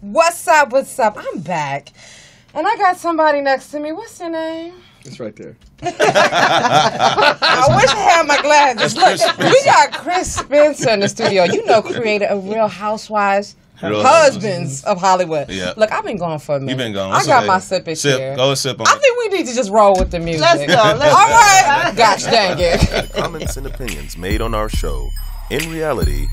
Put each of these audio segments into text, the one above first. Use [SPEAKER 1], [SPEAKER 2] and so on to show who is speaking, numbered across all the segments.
[SPEAKER 1] What's up? What's up? I'm back. And I got somebody next to me. What's your name?
[SPEAKER 2] It's right there.
[SPEAKER 1] I wish I had my glasses. Look, we got Chris Spencer in the studio. You know, creator of Real Housewives. Husbands of Hollywood.
[SPEAKER 3] Yeah.
[SPEAKER 1] Look, I've been gone for a minute.
[SPEAKER 3] You've been gone.
[SPEAKER 1] I got my sip here.
[SPEAKER 3] Go and sip on
[SPEAKER 1] I
[SPEAKER 3] it.
[SPEAKER 1] think we need to just roll with the music.
[SPEAKER 4] Let's go.
[SPEAKER 1] All right. Gosh dang it.
[SPEAKER 5] Comments and opinions made on our show, in reality,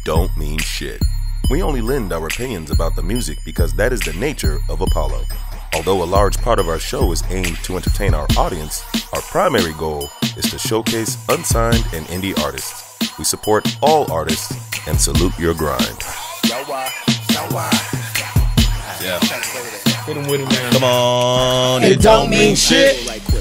[SPEAKER 5] don't mean shit. We only lend our opinions about the music because that is the nature of Apollo. Although a large part of our show is aimed to entertain our audience, our primary goal is to showcase unsigned and indie artists. We support all artists and salute your grind.
[SPEAKER 3] Yeah.
[SPEAKER 2] Put him with him, man.
[SPEAKER 3] Come on.
[SPEAKER 1] It don't mean shit.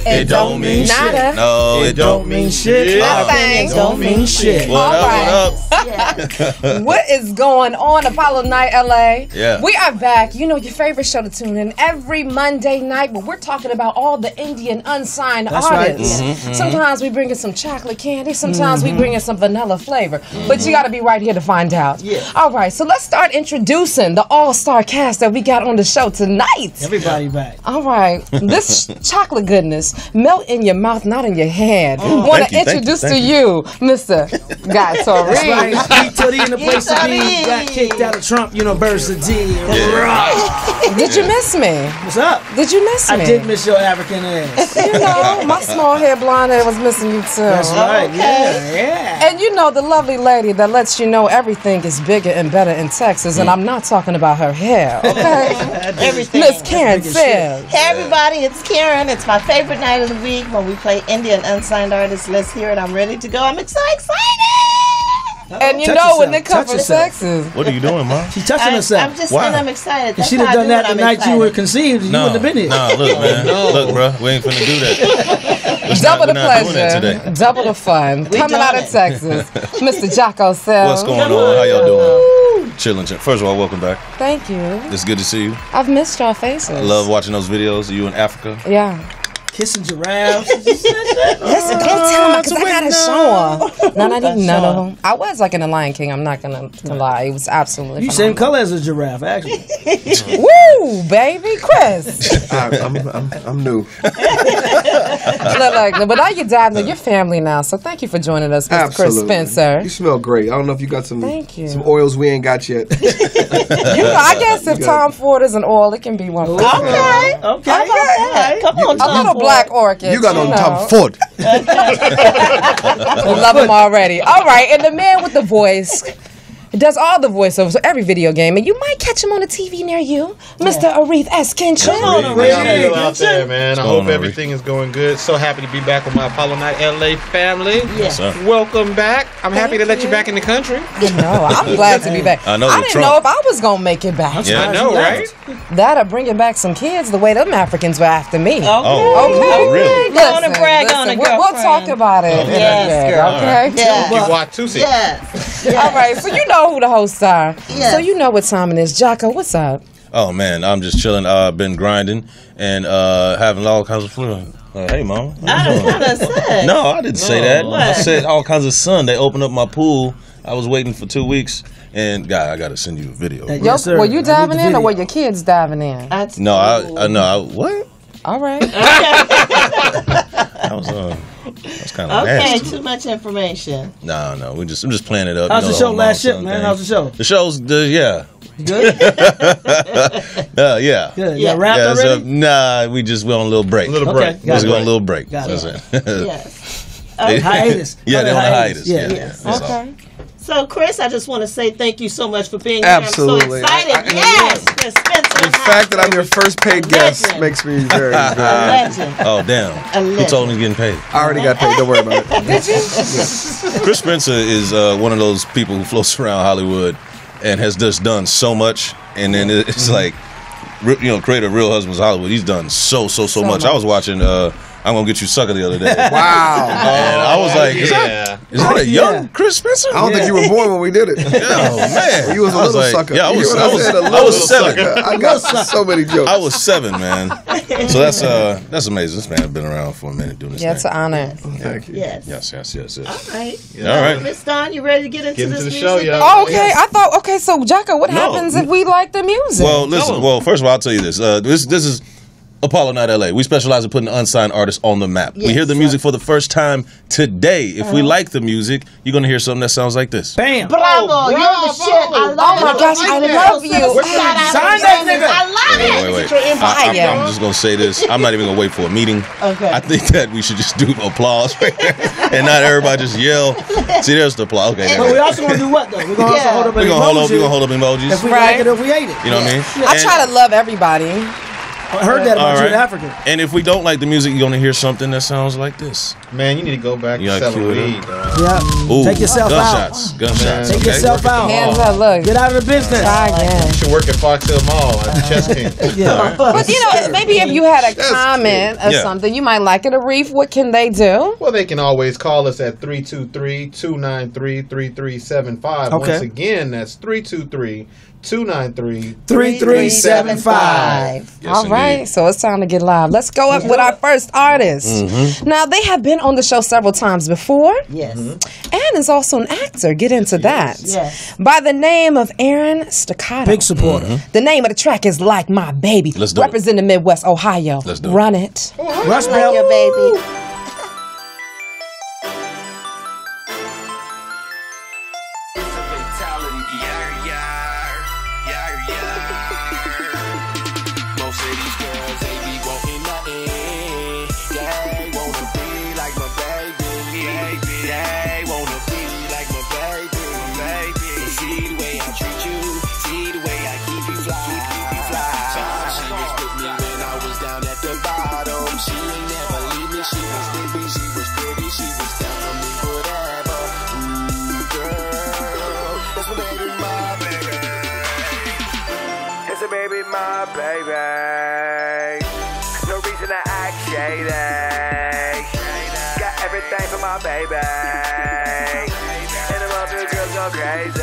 [SPEAKER 3] It don't mean
[SPEAKER 1] Nada.
[SPEAKER 3] shit. No, it don't mean
[SPEAKER 1] shit.
[SPEAKER 4] Nothing.
[SPEAKER 1] Don't mean shit.
[SPEAKER 3] What up,
[SPEAKER 1] All
[SPEAKER 3] what up?
[SPEAKER 1] What is going on, Apollo Night LA?
[SPEAKER 3] Yeah.
[SPEAKER 1] We are back. You know, your favorite show to tune in every Monday night, but we're talking about all the Indian unsigned artists.
[SPEAKER 3] Mm-hmm,
[SPEAKER 1] Sometimes we bring in some chocolate candy, sometimes we bring in some vanilla flavor. But you got to be right here to find out.
[SPEAKER 4] Yeah.
[SPEAKER 1] All right, so let's start introducing the all-star cast that we got on the show tonight.
[SPEAKER 6] Everybody back.
[SPEAKER 1] All right, this chocolate goodness melt in your mouth, not in your hand. Want to introduce to you, Mr. Guy Torre.
[SPEAKER 6] That's right. Pete Toddy in the place to be. Got kicked out of Trump University.
[SPEAKER 1] Did you miss me?
[SPEAKER 6] What's up?
[SPEAKER 1] Did you miss me?
[SPEAKER 6] I did miss your African ass.
[SPEAKER 1] You know, my small hair, blonde hair was missing you too.
[SPEAKER 6] That's right. Yeah.
[SPEAKER 1] And you know the lovely lady that lets you know everything is bigger and better in Texas, and I'm not talking about her hair, okay?
[SPEAKER 4] Everything.
[SPEAKER 1] Miss Karen Sims.
[SPEAKER 4] Hey everybody, it's Karen. It's my favorite night of the week when we play Indian unsigned artists. Let's hear it. I'm ready to go. I'm so excited.
[SPEAKER 1] And you
[SPEAKER 6] Touch
[SPEAKER 1] know when
[SPEAKER 6] yourself.
[SPEAKER 1] they come
[SPEAKER 6] Touch
[SPEAKER 1] for
[SPEAKER 6] yourself.
[SPEAKER 1] Texas.
[SPEAKER 3] What are you doing, Mom?
[SPEAKER 6] She touching herself.
[SPEAKER 4] I'm just
[SPEAKER 3] Why?
[SPEAKER 4] saying I'm excited.
[SPEAKER 6] If
[SPEAKER 4] That's
[SPEAKER 6] she'd
[SPEAKER 4] how
[SPEAKER 6] have
[SPEAKER 4] I
[SPEAKER 6] done
[SPEAKER 4] do
[SPEAKER 6] that the
[SPEAKER 4] when I'm
[SPEAKER 6] night you were
[SPEAKER 4] excited.
[SPEAKER 6] conceived, you wouldn't have been here.
[SPEAKER 3] No, look, man. Look, bro, we ain't finna do that.
[SPEAKER 1] Double the
[SPEAKER 3] we're not doing that
[SPEAKER 1] pleasure,
[SPEAKER 3] today.
[SPEAKER 1] double the fun. Coming
[SPEAKER 4] doing
[SPEAKER 1] out of
[SPEAKER 4] it.
[SPEAKER 1] Texas, Mr. Jocko Sells.
[SPEAKER 3] What's going on? How y'all doing? Chilling. First of all, welcome back.
[SPEAKER 1] Thank you.
[SPEAKER 3] It's good to see you.
[SPEAKER 1] I've missed y'all faces.
[SPEAKER 3] I love watching those videos of you in Africa.
[SPEAKER 1] Yeah.
[SPEAKER 6] Kissing giraffes.
[SPEAKER 1] Listen, don't tell him because I gotta show him. No, not even none of them. I was like in the Lion King. I'm not gonna lie. It was absolutely.
[SPEAKER 6] You same color as a giraffe, actually.
[SPEAKER 1] Woo, baby, Chris.
[SPEAKER 2] I'm new.
[SPEAKER 1] Look like, but now you're diving into your family now. So thank you for joining us, Mr. Chris
[SPEAKER 2] Absolutely.
[SPEAKER 1] Spencer.
[SPEAKER 2] You smell great. I don't know if you got some
[SPEAKER 1] Thank you.
[SPEAKER 2] some oils we ain't got yet.
[SPEAKER 1] You know, I guess if Tom Ford is an oil, it can be one.
[SPEAKER 4] Okay.
[SPEAKER 6] Okay.
[SPEAKER 4] How about that? Come on,
[SPEAKER 1] A
[SPEAKER 4] Tom
[SPEAKER 1] little
[SPEAKER 4] Ford.
[SPEAKER 1] black orchid.
[SPEAKER 2] You got on
[SPEAKER 1] know.
[SPEAKER 2] Tom Ford.
[SPEAKER 1] We love him already. All right, and the man with the voice. He does all the voiceovers for every video game, and you might catch him on the TV near you, Mr. Aretha S. Kinchin.
[SPEAKER 4] Come on,
[SPEAKER 6] Wait,
[SPEAKER 4] Aretha.
[SPEAKER 6] wait,
[SPEAKER 7] out there, man. I
[SPEAKER 3] going
[SPEAKER 7] hope
[SPEAKER 3] on,
[SPEAKER 7] everything is going good. So happy to be back with my Apollo Night LA family.
[SPEAKER 4] Yes.
[SPEAKER 3] Sir.
[SPEAKER 7] Welcome back. I'm happy to let you
[SPEAKER 1] you.
[SPEAKER 7] back in the country.
[SPEAKER 1] No, I'm glad to be back.
[SPEAKER 3] I know
[SPEAKER 1] I
[SPEAKER 3] with
[SPEAKER 1] didn't
[SPEAKER 3] Trump.
[SPEAKER 1] know if I was gonna make it back.
[SPEAKER 3] Yeah.
[SPEAKER 7] I know, right?
[SPEAKER 1] That'll bring it back some kids the way them Africans were after me.
[SPEAKER 3] Oh,
[SPEAKER 1] Okay.
[SPEAKER 3] really?
[SPEAKER 4] Go on and brag on it,
[SPEAKER 1] we'll
[SPEAKER 4] girlfriend.
[SPEAKER 1] talk about it. in a
[SPEAKER 4] Yes,
[SPEAKER 1] bit,
[SPEAKER 4] girl.
[SPEAKER 1] Okay.
[SPEAKER 4] Yeah.
[SPEAKER 7] You Watusi.
[SPEAKER 4] Yes.
[SPEAKER 1] All right. So you know who the hosts are.
[SPEAKER 4] Yes.
[SPEAKER 1] So you know what time it is. Jocko, what's up?
[SPEAKER 3] Oh, man, I'm just chilling. Been grinding and having all kinds of fun. Hey, Mom.
[SPEAKER 4] I was gonna say.
[SPEAKER 3] No, I didn't say that.
[SPEAKER 4] What?
[SPEAKER 3] I said all kinds of sun. They opened up my pool. I was waiting for 2 weeks. And, guy, I got to send you a video.
[SPEAKER 6] Yes, sir.
[SPEAKER 1] Were you
[SPEAKER 6] I need
[SPEAKER 1] diving
[SPEAKER 6] the
[SPEAKER 1] in or
[SPEAKER 6] video.
[SPEAKER 1] were your kids diving in?
[SPEAKER 3] No, what?
[SPEAKER 1] All right.
[SPEAKER 3] That was kind of
[SPEAKER 4] Okay,
[SPEAKER 3] nasty.
[SPEAKER 4] too much information.
[SPEAKER 3] No, I'm just playing it up.
[SPEAKER 6] How's
[SPEAKER 3] you
[SPEAKER 6] the
[SPEAKER 3] know,
[SPEAKER 6] show
[SPEAKER 3] mom,
[SPEAKER 6] last ship,
[SPEAKER 3] son
[SPEAKER 6] man?
[SPEAKER 3] thing.
[SPEAKER 6] How's the show?
[SPEAKER 3] The show's yeah.
[SPEAKER 6] Good?
[SPEAKER 3] Yeah.
[SPEAKER 6] Good.
[SPEAKER 4] Yeah.
[SPEAKER 6] Yeah, wrapped
[SPEAKER 3] Yeah,
[SPEAKER 6] already?
[SPEAKER 3] nah, we just went on a little break.
[SPEAKER 7] A little
[SPEAKER 6] Okay,
[SPEAKER 7] break.
[SPEAKER 6] got
[SPEAKER 3] Just
[SPEAKER 6] it.
[SPEAKER 3] go on a little break.
[SPEAKER 6] Got
[SPEAKER 3] That's
[SPEAKER 6] it.
[SPEAKER 3] it.
[SPEAKER 4] Yes.
[SPEAKER 6] Hiatus.
[SPEAKER 3] Yeah, they're on a hiatus.
[SPEAKER 6] Yeah.
[SPEAKER 4] Yes.
[SPEAKER 3] that's all.
[SPEAKER 1] Okay.
[SPEAKER 4] So, Chris, I just want to say thank you so much for being here.
[SPEAKER 2] Absolutely.
[SPEAKER 4] I'm so excited. Yes, Chris Spencer.
[SPEAKER 2] The fact that I'm your first paid guest
[SPEAKER 4] Legend.
[SPEAKER 2] makes me very,
[SPEAKER 4] A
[SPEAKER 2] very.
[SPEAKER 4] legend.
[SPEAKER 3] Oh, damn.
[SPEAKER 4] legend.
[SPEAKER 3] Who told me he's getting paid?
[SPEAKER 2] I already got paid. Don't worry about it.
[SPEAKER 3] Chris Spencer is one of those people who floats around Hollywood and has just done so much. And then it's like, creator of Real Husbands of Hollywood. He's done so much. I was watching I'm Gonna Get You Sucker the other day.
[SPEAKER 2] Wow.
[SPEAKER 3] And I was like, is that a young Chris Spencer?
[SPEAKER 2] I don't think you were born when we did it.
[SPEAKER 3] Oh, man.
[SPEAKER 2] You was a little sucker.
[SPEAKER 3] Yeah, I
[SPEAKER 2] You
[SPEAKER 3] was,
[SPEAKER 2] know what I'm saying? A
[SPEAKER 3] I was
[SPEAKER 2] little
[SPEAKER 3] 7.
[SPEAKER 2] sucker. I got so many jokes.
[SPEAKER 3] I was 7, man. So that's amazing. This man has been around for a minute doing this
[SPEAKER 1] Yeah, it's
[SPEAKER 3] thing.
[SPEAKER 1] an honor.
[SPEAKER 2] Thank you.
[SPEAKER 4] Yes.
[SPEAKER 3] Yes.
[SPEAKER 4] All right.
[SPEAKER 3] All right.
[SPEAKER 4] Miss Dawn, you ready to get into this
[SPEAKER 7] the
[SPEAKER 4] music?
[SPEAKER 7] show, y'all.
[SPEAKER 1] Oh, okay. I thought, okay, so Jocko, what happens if we like the music?
[SPEAKER 3] Well, listen. Well, first of all, I'll tell you this. This is Apollo Night LA. We specialize in putting unsigned artists on the map. We hear the music for the first time today. If we like the music, you're going to hear something that sounds like this.
[SPEAKER 6] Bam.
[SPEAKER 4] Bravo, you're the shit. I love
[SPEAKER 1] Oh my gosh, I love you.
[SPEAKER 6] Sign that nigga.
[SPEAKER 4] I love it.
[SPEAKER 3] Wait. I'm just going to say this. I'm not even going to wait for a meeting.
[SPEAKER 4] Okay.
[SPEAKER 3] I think that we should just do applause and not everybody just yell. See, there's the applause. Okay.
[SPEAKER 6] But we also gonna do what though? We're gonna also hold up an
[SPEAKER 3] We're
[SPEAKER 6] emoji.
[SPEAKER 3] going to hold up emojis.
[SPEAKER 6] If we
[SPEAKER 1] Right.
[SPEAKER 6] like it or we hate it.
[SPEAKER 3] You know what I mean?
[SPEAKER 1] I try to love everybody.
[SPEAKER 6] I heard that about
[SPEAKER 3] All
[SPEAKER 6] you in
[SPEAKER 3] right.
[SPEAKER 6] Africa.
[SPEAKER 3] And if we don't like the music, you're going to hear something that sounds like this.
[SPEAKER 7] Man, you need to go back
[SPEAKER 3] You
[SPEAKER 7] and
[SPEAKER 3] gotta
[SPEAKER 7] sell
[SPEAKER 3] cue it
[SPEAKER 7] weed, dog.
[SPEAKER 6] Yeah.
[SPEAKER 3] Ooh,
[SPEAKER 6] Take yourself
[SPEAKER 3] gunshots. Gunshots.
[SPEAKER 6] Take
[SPEAKER 3] okay.
[SPEAKER 6] yourself out.
[SPEAKER 1] Hands up, look.
[SPEAKER 6] Get out of the business.
[SPEAKER 1] Try again.
[SPEAKER 7] You should work at Fox Hill Mall at the Chess King.
[SPEAKER 6] Yeah.
[SPEAKER 1] But you know, maybe if you had a comment or
[SPEAKER 3] Yeah.
[SPEAKER 1] something, you might like it. Arif, what can they do?
[SPEAKER 7] Well, they can always call us at 323-293-3375.
[SPEAKER 6] Okay.
[SPEAKER 7] Once again, that's 323-293.
[SPEAKER 6] 3375.
[SPEAKER 3] Yes,
[SPEAKER 1] All right,
[SPEAKER 3] indeed.
[SPEAKER 1] so it's time to get live. Let's go up with our first artist. Now, they have been on the show several times before,
[SPEAKER 4] Yes.
[SPEAKER 1] and is also an actor. Get into that.
[SPEAKER 4] Yes.
[SPEAKER 1] By the name of Aaron Staccato.
[SPEAKER 6] Big supporter.
[SPEAKER 1] The name of the track is Like My Baby.
[SPEAKER 3] Let's do it.
[SPEAKER 1] Representing Midwest Ohio.
[SPEAKER 3] Let's do it.
[SPEAKER 1] Run it.
[SPEAKER 6] Rush
[SPEAKER 4] Like
[SPEAKER 6] Bell.
[SPEAKER 4] your baby.
[SPEAKER 8] Most of these girls, they be wanting nothing. They wanna be like my baby. They wanna be like my baby. And see the way I treat you. See the way I keep you fly. She was with me when I was down at the bottom. She ain't never leave me. She was with me. She was pretty. She was down for me forever. Ooh, girl, that's my baby, my baby. It's a baby, my baby. No reason to act shady. Got everything for my baby. And the love girls go crazy.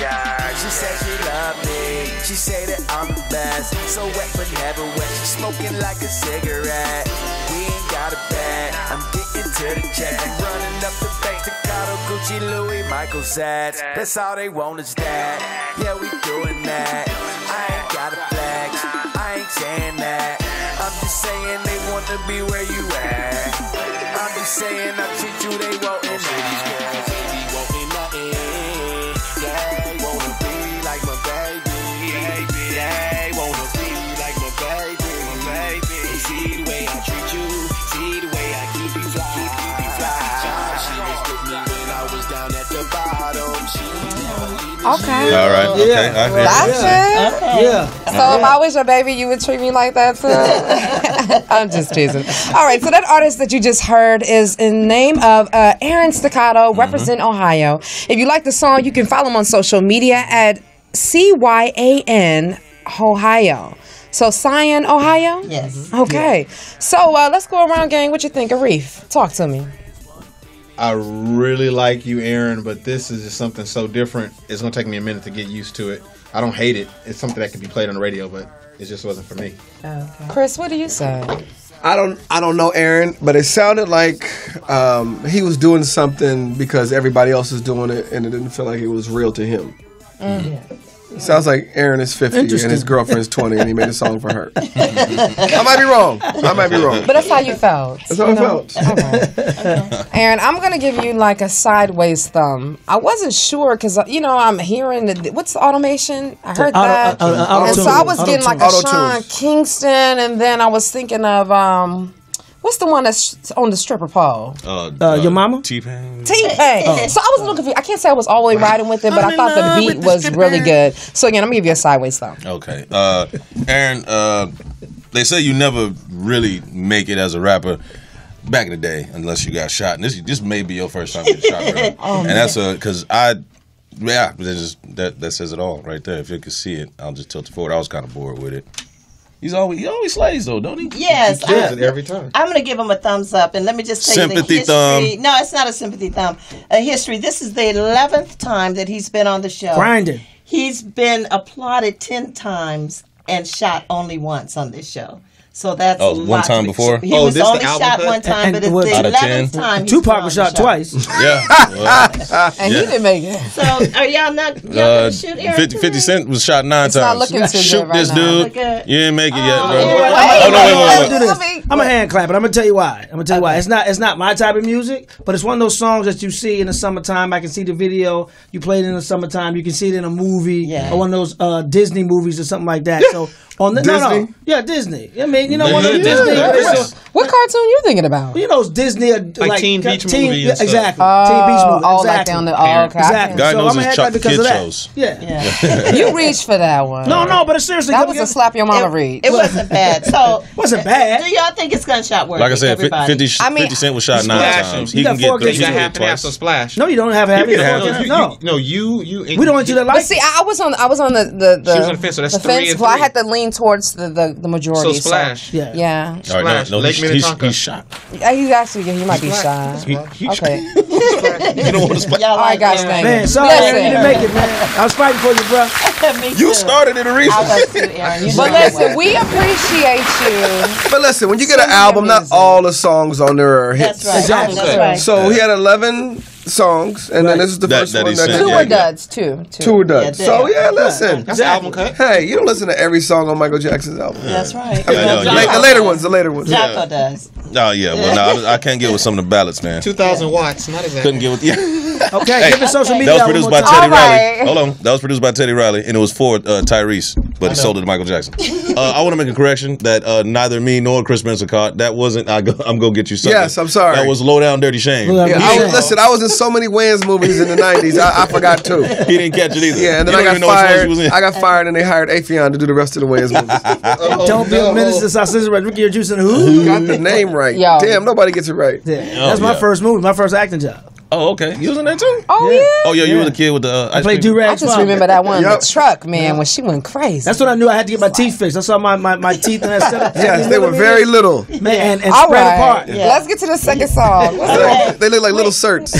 [SPEAKER 8] Yeah. She said she loved me. She say that I'm the best. So wet but never wet. She smoking like a cigarette. We ain't got a bet. I'm getting to the check. I'm running up the bank. Staccato, Gucci, Louis, Michael sets. That's all they want is that. Yeah, we doing that. I ain't got a flex. I ain't saying that. I'm just saying they want to be where you at. I'm just saying I treat you, they wantin' that. They be wanting nothing. They wanna be like my baby. They wanna be like my baby. And see the way I treat you. See the way I keep you fly. She was with me when I was down at the bottom. She never leave me.
[SPEAKER 1] Okay.
[SPEAKER 3] All right. Okay.
[SPEAKER 6] Yeah.
[SPEAKER 3] I hear you.
[SPEAKER 1] That's it.
[SPEAKER 6] Yeah.
[SPEAKER 1] So if I was your baby, you would treat me like that too? I'm just teasing. All right, so that artist that you just heard is in the name of Aaron Staccato, represent Ohio. If you like the song, you can follow him on social media at CYAN Ohio. So Cyan, Ohio?
[SPEAKER 4] Yes.
[SPEAKER 1] Okay. So let's go around, gang. What you think, Arif? Talk to me.
[SPEAKER 7] I really like you, Aaron, but this is just something so different. It's going to take me a minute to get used to it. I don't hate it. It's something that can be played on the radio, but it just wasn't for me.
[SPEAKER 1] Chris, what do you say?
[SPEAKER 2] I don't know Aaron, but it sounded like he was doing something because everybody else is doing it, and it didn't feel like it was real to him. It sounds like Aaron is 50 and his girlfriend's 20, and he made a song for her. I might be wrong.
[SPEAKER 1] But that's how you felt.
[SPEAKER 2] That's how I felt.
[SPEAKER 1] Okay. Aaron, I'm going to give you like a sideways thumb. I wasn't sure because, I'm hearing, what's the automation? I heard that. And so I was getting like a Sean Kingston, and then I was thinking of, what's the one that's on the stripper pole?
[SPEAKER 6] Your mama?
[SPEAKER 3] T-Pain.
[SPEAKER 1] T-Pain. So I was a little confused. I can't say I was all the way riding with it, but I thought the beat was really good. So again, I'm going to give you a sideways thumb.
[SPEAKER 3] Okay. Aaron, they say you never really make it as a rapper back in the day unless you got shot. And this may be your first time getting shot, right? And that's because that says it all right there. If you could see it, I'll just tilt it forward. I was kind of bored with it. he always slays though, don't he?
[SPEAKER 4] Yes,
[SPEAKER 7] He kills it every time.
[SPEAKER 4] I'm going to give him a thumbs up, and let me just tell
[SPEAKER 3] Sympathy
[SPEAKER 4] you the history.
[SPEAKER 3] thumb.
[SPEAKER 4] No, it's not a sympathy thumb. A history. This is the 11th time that he's been on the show.
[SPEAKER 6] Grinding.
[SPEAKER 4] He's been applauded 10 times and shot only once on this show. So that's
[SPEAKER 3] Oh, one time before?
[SPEAKER 4] He
[SPEAKER 7] Oh,
[SPEAKER 4] was
[SPEAKER 7] this the
[SPEAKER 4] only
[SPEAKER 7] album
[SPEAKER 4] shot
[SPEAKER 7] cut?
[SPEAKER 4] one time,
[SPEAKER 6] And
[SPEAKER 4] but it's
[SPEAKER 6] what-
[SPEAKER 4] the
[SPEAKER 3] Out of
[SPEAKER 4] 11th
[SPEAKER 3] 10?
[SPEAKER 4] time. he's
[SPEAKER 6] Tupac
[SPEAKER 4] been
[SPEAKER 6] was
[SPEAKER 4] on the
[SPEAKER 6] shot
[SPEAKER 4] show.
[SPEAKER 6] twice.
[SPEAKER 3] Yeah.
[SPEAKER 1] And he didn't make it.
[SPEAKER 4] So are y'all not gonna shoot Aaron
[SPEAKER 3] 50
[SPEAKER 4] today?
[SPEAKER 3] Cent was shot 9
[SPEAKER 1] It's not
[SPEAKER 3] times.
[SPEAKER 1] looking too
[SPEAKER 3] Shoot
[SPEAKER 1] good right
[SPEAKER 3] this
[SPEAKER 1] now.
[SPEAKER 3] dude.
[SPEAKER 4] Look at-
[SPEAKER 3] You didn't make it yet, bro.
[SPEAKER 4] Aaron,
[SPEAKER 3] Oh, no,
[SPEAKER 6] Do
[SPEAKER 3] wait.
[SPEAKER 6] this. I'm a hand clapper. I'm gonna tell you why. It's not my type of music, but it's one of those songs that you see in the summertime. I can see the video. You play it in the summertime. You can see it in a movie
[SPEAKER 4] Yeah.
[SPEAKER 6] or one of those Disney movies or something like that. So on the
[SPEAKER 2] Disney?
[SPEAKER 6] yeah, Disney. I mean, you know, one of the
[SPEAKER 3] Yeah,
[SPEAKER 6] Disney.
[SPEAKER 3] yeah.
[SPEAKER 6] so-
[SPEAKER 1] What cartoon you thinking about?
[SPEAKER 6] you know, it's Disney like
[SPEAKER 7] Teen Beach Movie and
[SPEAKER 6] yeah,
[SPEAKER 7] stuff.
[SPEAKER 6] exactly. Teen Beach Movie.
[SPEAKER 1] Oh,
[SPEAKER 6] Exactly.
[SPEAKER 1] like down the okay.
[SPEAKER 6] Exactly.
[SPEAKER 3] God
[SPEAKER 6] so
[SPEAKER 3] knows
[SPEAKER 6] I'm
[SPEAKER 3] his
[SPEAKER 6] gonna
[SPEAKER 3] Chuck
[SPEAKER 6] because
[SPEAKER 3] kid
[SPEAKER 6] of that.
[SPEAKER 3] shows.
[SPEAKER 6] Yeah.
[SPEAKER 4] Yeah.
[SPEAKER 1] You reached for that one.
[SPEAKER 6] No, but seriously,
[SPEAKER 1] That was a slap your mama reach.
[SPEAKER 4] It wasn't bad. So
[SPEAKER 6] Wasn't bad.
[SPEAKER 4] Do y'all think it's gunshot worthy?
[SPEAKER 3] Like I said,
[SPEAKER 4] everybody?
[SPEAKER 3] 50
[SPEAKER 1] I mean,
[SPEAKER 3] Cent was shot 9
[SPEAKER 7] Splash.
[SPEAKER 3] times.
[SPEAKER 6] You
[SPEAKER 3] He
[SPEAKER 6] got
[SPEAKER 3] can get
[SPEAKER 6] four
[SPEAKER 3] three.
[SPEAKER 6] kids.
[SPEAKER 3] He
[SPEAKER 7] You
[SPEAKER 3] can
[SPEAKER 7] got
[SPEAKER 3] get
[SPEAKER 7] half and half,
[SPEAKER 3] twice.
[SPEAKER 7] so splash.
[SPEAKER 6] No, you don't have
[SPEAKER 3] You can have
[SPEAKER 6] it.
[SPEAKER 3] it.
[SPEAKER 6] We don't want you to like.
[SPEAKER 1] But see, I was on the
[SPEAKER 7] She was on the fence, so that's
[SPEAKER 1] the
[SPEAKER 7] 3
[SPEAKER 1] fence.
[SPEAKER 7] and
[SPEAKER 1] Well, I
[SPEAKER 7] 3.
[SPEAKER 1] had to lean towards the majority.
[SPEAKER 7] So splash.
[SPEAKER 6] Yeah.
[SPEAKER 1] Yeah.
[SPEAKER 3] All right,
[SPEAKER 7] Splash.
[SPEAKER 3] no,
[SPEAKER 7] Lake
[SPEAKER 3] he's
[SPEAKER 7] Minnetonka.
[SPEAKER 3] shot.
[SPEAKER 1] He's actually he might be shy.
[SPEAKER 3] He
[SPEAKER 1] Okay.
[SPEAKER 3] You don't want to splash.
[SPEAKER 4] Y'all
[SPEAKER 1] All right,
[SPEAKER 4] like
[SPEAKER 1] guys.
[SPEAKER 4] Aaron.
[SPEAKER 1] Thank
[SPEAKER 6] Man,
[SPEAKER 1] you.
[SPEAKER 6] sorry,
[SPEAKER 1] Listen.
[SPEAKER 6] you didn't make it, man. I was fighting for you, bro.
[SPEAKER 4] Me
[SPEAKER 3] You
[SPEAKER 4] too.
[SPEAKER 3] started it
[SPEAKER 4] I
[SPEAKER 3] originally.
[SPEAKER 4] was too, Aaron. You
[SPEAKER 1] But
[SPEAKER 4] know
[SPEAKER 1] listen,
[SPEAKER 4] what?
[SPEAKER 1] we appreciate you.
[SPEAKER 2] But listen, when you get an
[SPEAKER 1] Send me
[SPEAKER 2] album,
[SPEAKER 1] your
[SPEAKER 2] not
[SPEAKER 1] music.
[SPEAKER 2] all the songs on there are hits.
[SPEAKER 4] That's right.
[SPEAKER 6] Exactly.
[SPEAKER 4] That's right.
[SPEAKER 2] So he had 11 songs, and then this is the
[SPEAKER 3] That-
[SPEAKER 2] first
[SPEAKER 3] that
[SPEAKER 2] one
[SPEAKER 3] he
[SPEAKER 2] that
[SPEAKER 3] sent.
[SPEAKER 1] Two
[SPEAKER 3] Yeah,
[SPEAKER 1] were
[SPEAKER 3] yeah.
[SPEAKER 1] duds. Two.
[SPEAKER 2] two were done.
[SPEAKER 4] Yeah,
[SPEAKER 2] So yeah, listen.
[SPEAKER 7] That's the album cut.
[SPEAKER 2] Hey, you don't listen to every song on Michael Jackson's album.
[SPEAKER 4] That's right.
[SPEAKER 3] Yeah, yeah, yeah.
[SPEAKER 2] The later ones, the later ones.
[SPEAKER 4] Jocko does.
[SPEAKER 3] Oh yeah, well no, I can't get with some of the ballads, man.
[SPEAKER 7] 2,000 watts. Not exactly.
[SPEAKER 3] Couldn't get with yeah.
[SPEAKER 6] Okay, give us social media.
[SPEAKER 3] That was
[SPEAKER 6] one
[SPEAKER 3] produced
[SPEAKER 6] more
[SPEAKER 3] by
[SPEAKER 6] time.
[SPEAKER 3] Teddy
[SPEAKER 1] All right.
[SPEAKER 3] Riley. Hold on, that was produced by Teddy Riley, and it was for Tyrese, but he sold it to Michael Jackson. I want to make a correction that neither me nor Chris Spencer caught. That wasn't. I'm gonna get you something.
[SPEAKER 2] Yes, I'm sorry.
[SPEAKER 3] That was Low Down Dirty Shame.
[SPEAKER 6] Low Down
[SPEAKER 2] Yeah,
[SPEAKER 6] Dirty Shame.
[SPEAKER 2] listen, I was in so many Wayans movies in the 90s. I forgot too.
[SPEAKER 3] He didn't catch it either.
[SPEAKER 2] Yeah, and then
[SPEAKER 3] You
[SPEAKER 2] I
[SPEAKER 3] don't even
[SPEAKER 2] got
[SPEAKER 3] know which ones
[SPEAKER 2] fired.
[SPEAKER 3] he was in.
[SPEAKER 2] I got fired, and they hired Afion to do the rest of the Wayans movies.
[SPEAKER 6] Don't be a menace to Sausages, Ricky or Juice and who?
[SPEAKER 2] Got the name right.
[SPEAKER 1] Yo.
[SPEAKER 2] Damn, nobody gets it right.
[SPEAKER 6] Yeah. That's my
[SPEAKER 3] yeah.
[SPEAKER 6] first movie, my first acting job.
[SPEAKER 3] Oh, okay. You was in that too?
[SPEAKER 1] Oh
[SPEAKER 6] Yeah.
[SPEAKER 1] yeah.
[SPEAKER 3] Oh yeah, you were the kid with the.
[SPEAKER 6] I played Do
[SPEAKER 1] I
[SPEAKER 6] Rags.
[SPEAKER 1] just remember that one in
[SPEAKER 2] Yup.
[SPEAKER 1] the truck, man, when she went crazy.
[SPEAKER 6] That's when I knew I had to get my teeth fixed. I saw my teeth in that setup.
[SPEAKER 2] Yes, they were very little.
[SPEAKER 6] Man, and
[SPEAKER 1] All
[SPEAKER 6] spread
[SPEAKER 1] right.
[SPEAKER 6] apart.
[SPEAKER 4] Yeah.
[SPEAKER 1] Let's get to the second song.
[SPEAKER 2] They look like little certs.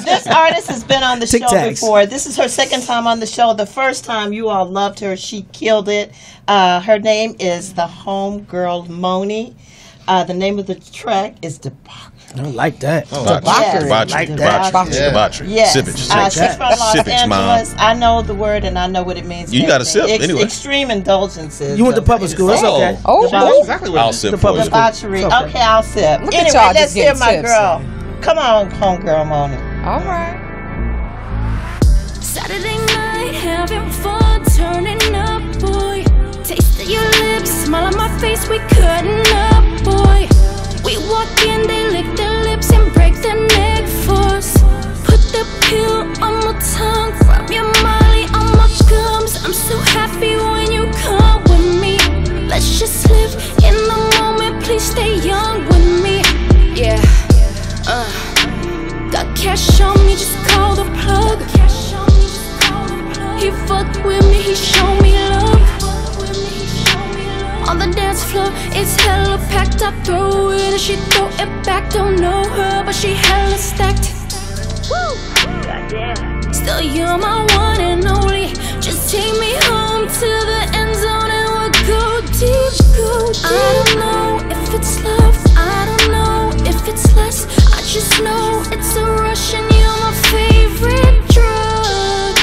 [SPEAKER 4] This artist has been on the
[SPEAKER 6] Tic
[SPEAKER 4] show
[SPEAKER 6] Tacs.
[SPEAKER 4] before. This is her second time on the show. The first time you all loved her. She killed it. Her name is the Homegirl Moni. The name of the track is Debauchery.
[SPEAKER 6] I don't like that.
[SPEAKER 1] Debauchery.
[SPEAKER 3] Debauchery.
[SPEAKER 6] Like that.
[SPEAKER 3] Debauchery.
[SPEAKER 4] Yes.
[SPEAKER 3] Civics.
[SPEAKER 4] She's from Los
[SPEAKER 3] Civics, Mom.
[SPEAKER 4] Angeles. I know the word and I know what it means.
[SPEAKER 3] You
[SPEAKER 4] and
[SPEAKER 3] got a sip,
[SPEAKER 4] everything.
[SPEAKER 3] anyway.
[SPEAKER 4] Extreme indulgences.
[SPEAKER 6] You went to public school. That's
[SPEAKER 3] Oh.
[SPEAKER 6] okay.
[SPEAKER 1] Oh,
[SPEAKER 4] Debauchery.
[SPEAKER 1] oh.
[SPEAKER 7] Exactly what
[SPEAKER 3] I'll
[SPEAKER 7] it is.
[SPEAKER 3] sip
[SPEAKER 6] The
[SPEAKER 3] for
[SPEAKER 6] public
[SPEAKER 3] you.
[SPEAKER 4] Debauchery.
[SPEAKER 6] It's okay.
[SPEAKER 4] Okay, I'll sip.
[SPEAKER 1] Look at
[SPEAKER 4] Anyway,
[SPEAKER 1] y'all
[SPEAKER 4] let's
[SPEAKER 1] just
[SPEAKER 4] hear
[SPEAKER 1] getting
[SPEAKER 4] my
[SPEAKER 1] tipsy.
[SPEAKER 4] girl. Come on, Homegirl Moni.
[SPEAKER 1] All right.
[SPEAKER 9] Saturday night, having fun, turning up, boy. Taste of your lips, smile on my face, we cutting up, boy. We walk in, they lick their lips and break their neck for us. Put the pill on my tongue, rub your molly on my gums. I'm so happy when you come with me. Let's just live in the moment, please stay young with me. Yeah, got cash on me, just call the plug. He fucked with me, he showed me love. On the dance floor, it's hella packed. I throw it and she throw it back. Don't know her, but she hella stacked. Woo! Goddamn. Still you're my one and only. Just take me home to the end zone and we'll go deep, go deep. I don't know if it's love, I don't know if it's less. I just know it's a rush and you're my favorite drug.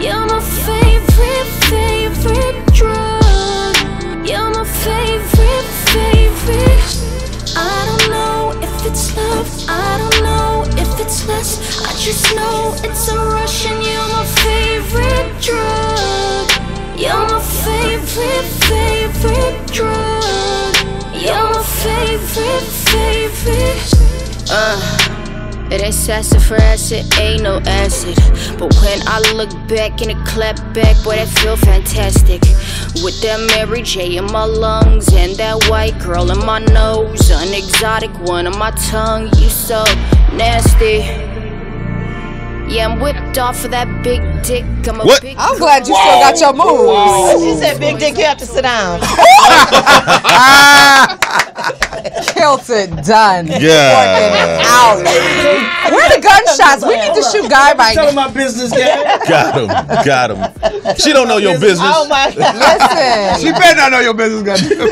[SPEAKER 9] You're my favorite, favorite drug. You're my favorite, favorite. I don't know if it's love, I don't know if it's less. I just know it's a rush and you're my favorite drug. You're my favorite, favorite drug. You're my favorite, favorite. It ain't sassafras, it ain't no acid. But when I look back and it clap back, boy, that feel fantastic. With that Mary J in my lungs and that white girl in my nose, an exotic one on my tongue, you so nasty. Yeah, I'm whipped off of that big dick. I'm a
[SPEAKER 3] What?
[SPEAKER 9] big
[SPEAKER 1] I'm glad you still got your moves.
[SPEAKER 4] She said, "Big dick, you have to sit down."
[SPEAKER 1] Killed it, done.
[SPEAKER 3] Yeah.
[SPEAKER 1] Working out. Where the gunshots? We need to shoot Guy right
[SPEAKER 6] Tell
[SPEAKER 1] now.
[SPEAKER 6] him my business, gang.
[SPEAKER 3] Got him. She don't know your business.
[SPEAKER 4] Oh my God!
[SPEAKER 1] Listen.
[SPEAKER 2] She better not know your business, goddamn.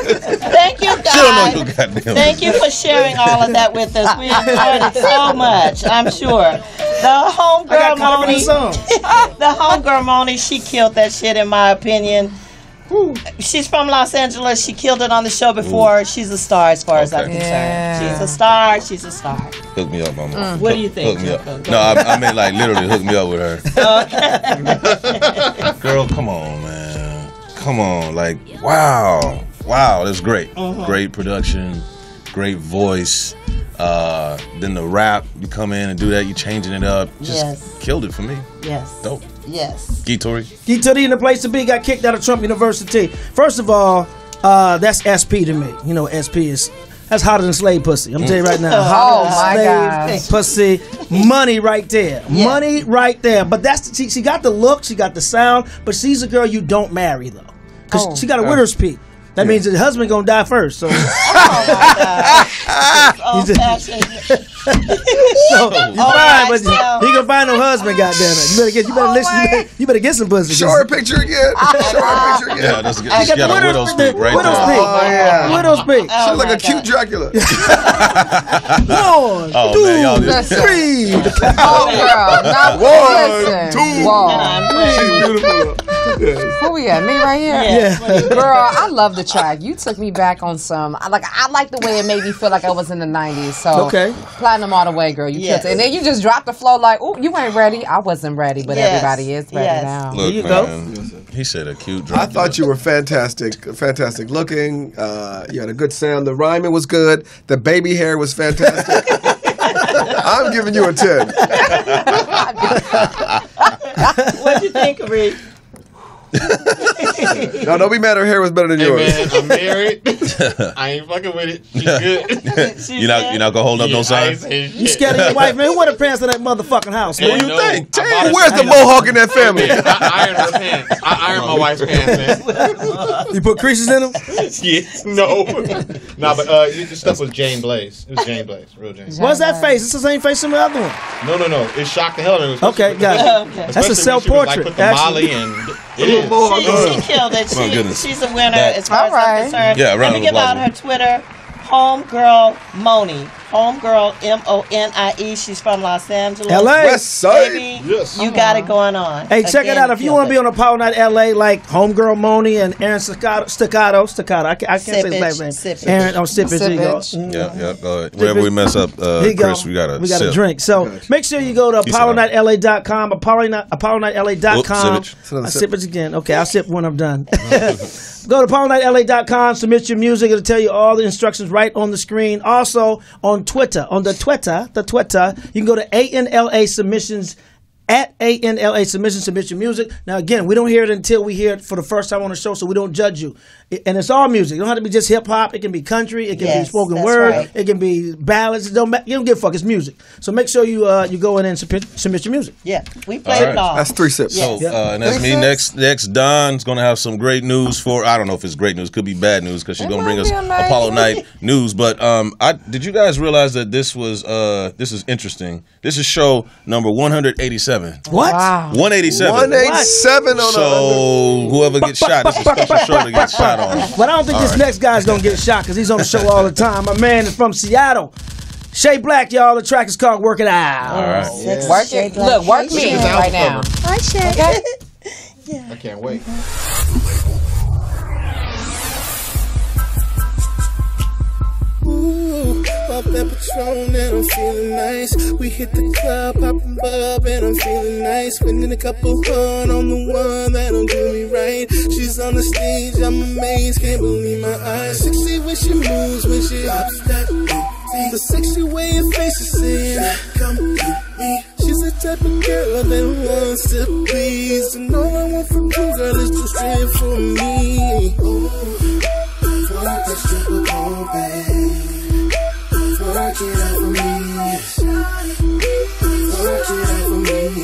[SPEAKER 4] Thank you,
[SPEAKER 3] She don't know
[SPEAKER 4] guys.
[SPEAKER 3] your goddamn
[SPEAKER 4] Thank you for sharing all of that with us. We enjoyed it so much. I'm sure. The
[SPEAKER 6] I
[SPEAKER 4] homegirl
[SPEAKER 6] got caught up in
[SPEAKER 4] Moni,
[SPEAKER 6] the song.
[SPEAKER 4] the homegirl Moni, she killed that shit in my opinion. She's from Los Angeles. She killed it on the show before. She's a star as far as I'm
[SPEAKER 3] Okay.
[SPEAKER 4] concerned.
[SPEAKER 1] Yeah.
[SPEAKER 4] She's a star. She's a star.
[SPEAKER 3] Hook me up, mama.
[SPEAKER 4] What do you think,
[SPEAKER 3] Hook me up.
[SPEAKER 4] Jocko?
[SPEAKER 3] No, I mean like literally hook me up with her. Girl, come on, man. Come on. Like, wow. Wow, that's great. Great production. Great voice. Then the rap, you come in and do that, you changing it up. Just
[SPEAKER 4] Yes.
[SPEAKER 3] killed it for me.
[SPEAKER 4] Yes.
[SPEAKER 3] Dope.
[SPEAKER 4] Yes.
[SPEAKER 3] Gitori.
[SPEAKER 6] G2D in the place to be. Got kicked out of Trump University. First of all, that's SP to me. You know what SP is. That's hotter than slave pussy. I'm telling you right now. Hotter
[SPEAKER 1] Oh, my
[SPEAKER 6] than slave pussy. Money right there.
[SPEAKER 4] Yeah.
[SPEAKER 6] Money right there. But that's she got the look, she got the sound, but she's a girl you don't marry though. Because
[SPEAKER 1] Oh.
[SPEAKER 6] she got a widow's peak. That means the husband gonna die first. So,
[SPEAKER 4] Oh my God. Old fashioned.
[SPEAKER 6] so you fine, but
[SPEAKER 4] so-
[SPEAKER 6] he gonna find no husband. Goddamn it! You better listen. You better get some pussy.
[SPEAKER 2] Show her a picture again. Show her a picture again.
[SPEAKER 3] Yeah, that's good. She got a widow's peak right
[SPEAKER 6] Widow's
[SPEAKER 3] there.
[SPEAKER 6] peak.
[SPEAKER 2] Oh, yeah.
[SPEAKER 6] Widow's peak.
[SPEAKER 2] She look like
[SPEAKER 4] my
[SPEAKER 2] a cute Dracula.
[SPEAKER 6] One,
[SPEAKER 3] Oh,
[SPEAKER 6] two,
[SPEAKER 3] man, y'all just-
[SPEAKER 1] Listen.
[SPEAKER 6] three.
[SPEAKER 1] Oh, girl. Now,
[SPEAKER 2] One,
[SPEAKER 1] listen.
[SPEAKER 2] two.
[SPEAKER 1] Whoa.
[SPEAKER 4] I'm playing.
[SPEAKER 2] Beautiful.
[SPEAKER 1] Who we at? Me right here?
[SPEAKER 6] Yeah.
[SPEAKER 1] Girl, I love the track. You took me back on some. I like the way it made me feel like I was in the 90s. So
[SPEAKER 6] Okay.
[SPEAKER 1] Platinum all the way, girl. You
[SPEAKER 4] Yes.
[SPEAKER 1] killed it. And then you just dropped the flow like, oh, you ain't ready. I wasn't ready, but
[SPEAKER 4] Yes.
[SPEAKER 1] everybody is ready
[SPEAKER 4] Yes.
[SPEAKER 1] now.
[SPEAKER 3] Look,
[SPEAKER 6] you go.
[SPEAKER 3] man. He said a cute
[SPEAKER 2] I
[SPEAKER 3] drink.
[SPEAKER 2] thought you were fantastic looking. You had a good sound. The rhyming was good. The baby hair was fantastic. I'm giving you a 10.
[SPEAKER 4] What'd you think, Reed?
[SPEAKER 2] No, don't be mad. Her hair was better than
[SPEAKER 7] Hey
[SPEAKER 2] yours.
[SPEAKER 7] man, I'm married. I ain't fucking with it. She's good.
[SPEAKER 3] You're not gonna hold up no
[SPEAKER 7] I ain't
[SPEAKER 3] signs.
[SPEAKER 7] saying
[SPEAKER 6] You
[SPEAKER 7] shit.
[SPEAKER 6] scared of your wife, man? Who wear the pants in that motherfucking house,
[SPEAKER 7] Hey,
[SPEAKER 6] man?
[SPEAKER 3] you
[SPEAKER 7] no,
[SPEAKER 3] think?
[SPEAKER 7] I bought
[SPEAKER 3] Damn,
[SPEAKER 7] her
[SPEAKER 2] Where's the
[SPEAKER 7] pants.
[SPEAKER 2] mohawk in that family?
[SPEAKER 7] Man, I ironed her pants. I ironed my wife's pants, man.
[SPEAKER 6] You put creases in them?
[SPEAKER 7] Yes, no. Nah, but this stuff was Jane Blaze. It was Jane Blaze, real Jane.
[SPEAKER 6] What's that face? It's the same face as the other one.
[SPEAKER 7] No. It shocked the hell out of me.
[SPEAKER 6] Okay, got it. That's a self-portrait.
[SPEAKER 7] Like, put the Molly and it is.
[SPEAKER 4] She killed it.
[SPEAKER 3] My goodness.
[SPEAKER 4] She's a winner
[SPEAKER 3] That-
[SPEAKER 4] as far as
[SPEAKER 1] All right.
[SPEAKER 4] I'm concerned.
[SPEAKER 3] Yeah, round
[SPEAKER 4] Let me
[SPEAKER 3] of
[SPEAKER 4] give out
[SPEAKER 3] applause.
[SPEAKER 4] her Twitter. Homegirl Moni. Homegirl Monie. She's from Los Angeles.
[SPEAKER 6] LA.
[SPEAKER 2] West Side.
[SPEAKER 4] Baby,
[SPEAKER 7] Yes.
[SPEAKER 4] you got it going on.
[SPEAKER 6] Hey, check it
[SPEAKER 4] Again,
[SPEAKER 6] out. If you want to be on a Power Night LA like Homegirl Moni and Aaron Staccato. I can't say his
[SPEAKER 4] Sippage,
[SPEAKER 6] last name.
[SPEAKER 4] Sippage.
[SPEAKER 6] Aaron on Sippage. There you go.
[SPEAKER 1] Sippage.
[SPEAKER 3] Yeah, go ahead. Wherever we mess up,
[SPEAKER 6] Here you go.
[SPEAKER 3] Chris, we got a sip.
[SPEAKER 6] drink. So make sure you go to
[SPEAKER 3] He said that.
[SPEAKER 6] PowerNightLA.com or PowerNightLA.com.
[SPEAKER 3] Oops, sippage.
[SPEAKER 6] I sip it again. Okay, I'll sip when I'm done. Go to PowerNightLA.com, submit your music. It'll tell you all the instructions right on the screen. Also on Twitter, you can go to ANLA Submissions. At ANLA Submission, submit your music. Now, again, we don't hear it until we hear it for the first time on the show, so we don't judge you. And it's all music. It don't have to be just hip hop. It can be country. It can be
[SPEAKER 4] Yes,
[SPEAKER 6] spoken
[SPEAKER 4] that's
[SPEAKER 6] word.
[SPEAKER 4] right.
[SPEAKER 6] It can be ballads. It don't you don't give a fuck. It's music. So make sure you go in and submit your music.
[SPEAKER 4] Yeah, we played
[SPEAKER 3] All right.
[SPEAKER 4] it all.
[SPEAKER 2] That's 3 sips.
[SPEAKER 3] So, and that's me. Next, Don's gonna have some great news for. I don't know if it's great news. Could be bad news because she's gonna bring us
[SPEAKER 1] might be amazing.
[SPEAKER 3] Apollo Night news. But did you guys realize that this is interesting? This is show number 187.
[SPEAKER 6] What?
[SPEAKER 1] Wow.
[SPEAKER 3] 187.
[SPEAKER 2] 187 on
[SPEAKER 3] So whoever gets shot, this is a special show to get shot on.
[SPEAKER 6] But I don't think this next guy's gonna get shot because he's on the show all the time. My man is from Seattle. Shay Black, y'all. The track is called "Work It Out."
[SPEAKER 3] All right.
[SPEAKER 1] Work it. Look, work me
[SPEAKER 7] She's
[SPEAKER 1] right now.
[SPEAKER 4] Hi, Shay.
[SPEAKER 1] Okay?
[SPEAKER 7] I can't wait.
[SPEAKER 10] Ooh, pop that Patron and I'm feeling nice. We hit the club, poppin' bub and I'm feeling nice. Spending a couple $100 on the one that'll do me right. She's on the stage, I'm amazed, can't believe my eyes. Sexy when she moves, when she drops that beat. The sexy way her face is saying, come get me. She's the type of girl that wants to please. And all I want from you, girl, is just straight for me. Ooh. Work that stripper pole, babe. Work it out for me. Work it out for me.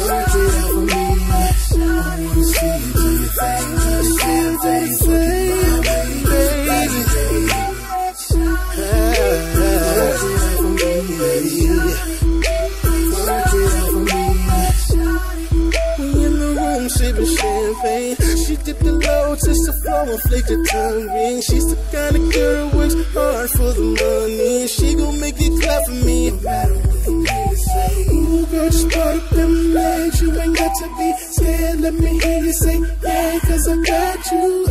[SPEAKER 10] Work it out for me. I wanna see you do your thing, do the damn thing, baby. Work it out for me, baby. Work it out for me. We in the room sipping champagne. She did the low, touched the floor and flaked the tongue ring. She's the kind of girl who works hard for the money. She gon' make it clap for me, no matter what the niggas say. Ooh, girl, just put up them legs. You ain't got to be scared. Let me hear you say, yeah, 'cause I got you.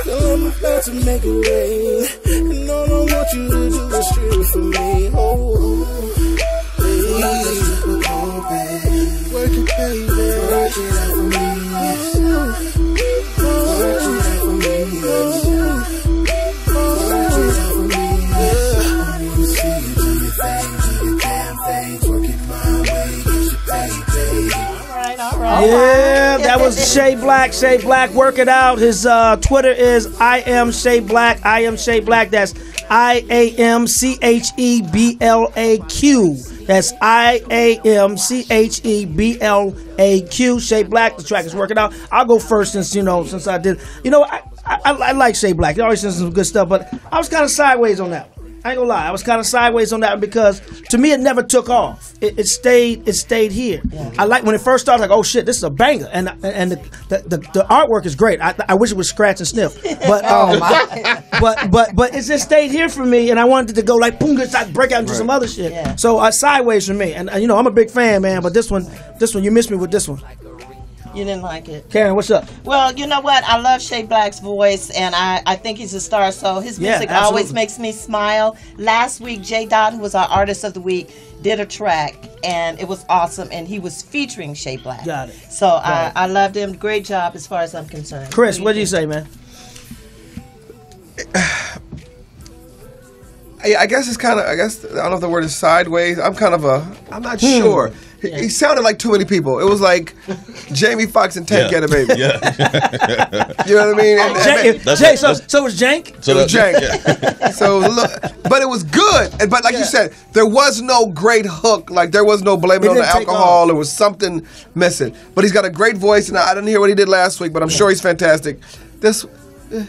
[SPEAKER 10] Girl, I'm about to make it rain. And all I want you to do is stream for me. Oh, baby. Work it, baby. Work it out for me. Work it out for me. Work it out for me. I wanna see you do your thing, do your damn thing. Work it my way, get your pay, baby.
[SPEAKER 4] All right.
[SPEAKER 6] Yeah, that was Shay Black. Shay Black, work it out. His Twitter is I am Shay Black. I am Shay Black. That's IAMCHEBLAQ. That's IAMCHEBLAQ. Shay Black. The track is working out. I'll go first since I did. I like Shay Black. He always says some good stuff, but I was kind of sideways on that one. I ain't gonna lie. I was kind of sideways on that one because to me it never took off. It stayed here. Yeah. I like when it first started. Like, oh shit, this is a banger, and the artwork is great. I wish it was scratch and sniff, but but it just stayed here for me, and I wanted it to go like boom, start break out into some other shit. Yeah. So sideways for me, and I'm a big fan, man. But this one, you missed me with this one.
[SPEAKER 4] You didn't like it.
[SPEAKER 6] Karen, what's up?
[SPEAKER 4] Well, you know what? I love Shay Black's voice, and I think he's a star, so his music always makes me smile. Last week, Jay Dotton, who was our Artist of the Week, did a track, and it was awesome, and he was featuring Shay Black.
[SPEAKER 6] Got it.
[SPEAKER 4] So I loved him. Great job as far as I'm concerned.
[SPEAKER 6] Chris, what do you say, man?
[SPEAKER 2] I guess it's kind of, I don't know if the word is sideways. I'm not sure. He sounded like too many people. It was like Jamie Foxx and Tank Get a Baby. Yeah. You know what I mean?
[SPEAKER 6] So it was Jank?
[SPEAKER 2] So it was Jank. Yeah. But it was good. But like you said, there was no great hook. Like there was no blaming on the alcohol. There was something missing. But he's got a great voice, and I didn't hear what he did last week, but I'm sure he's fantastic.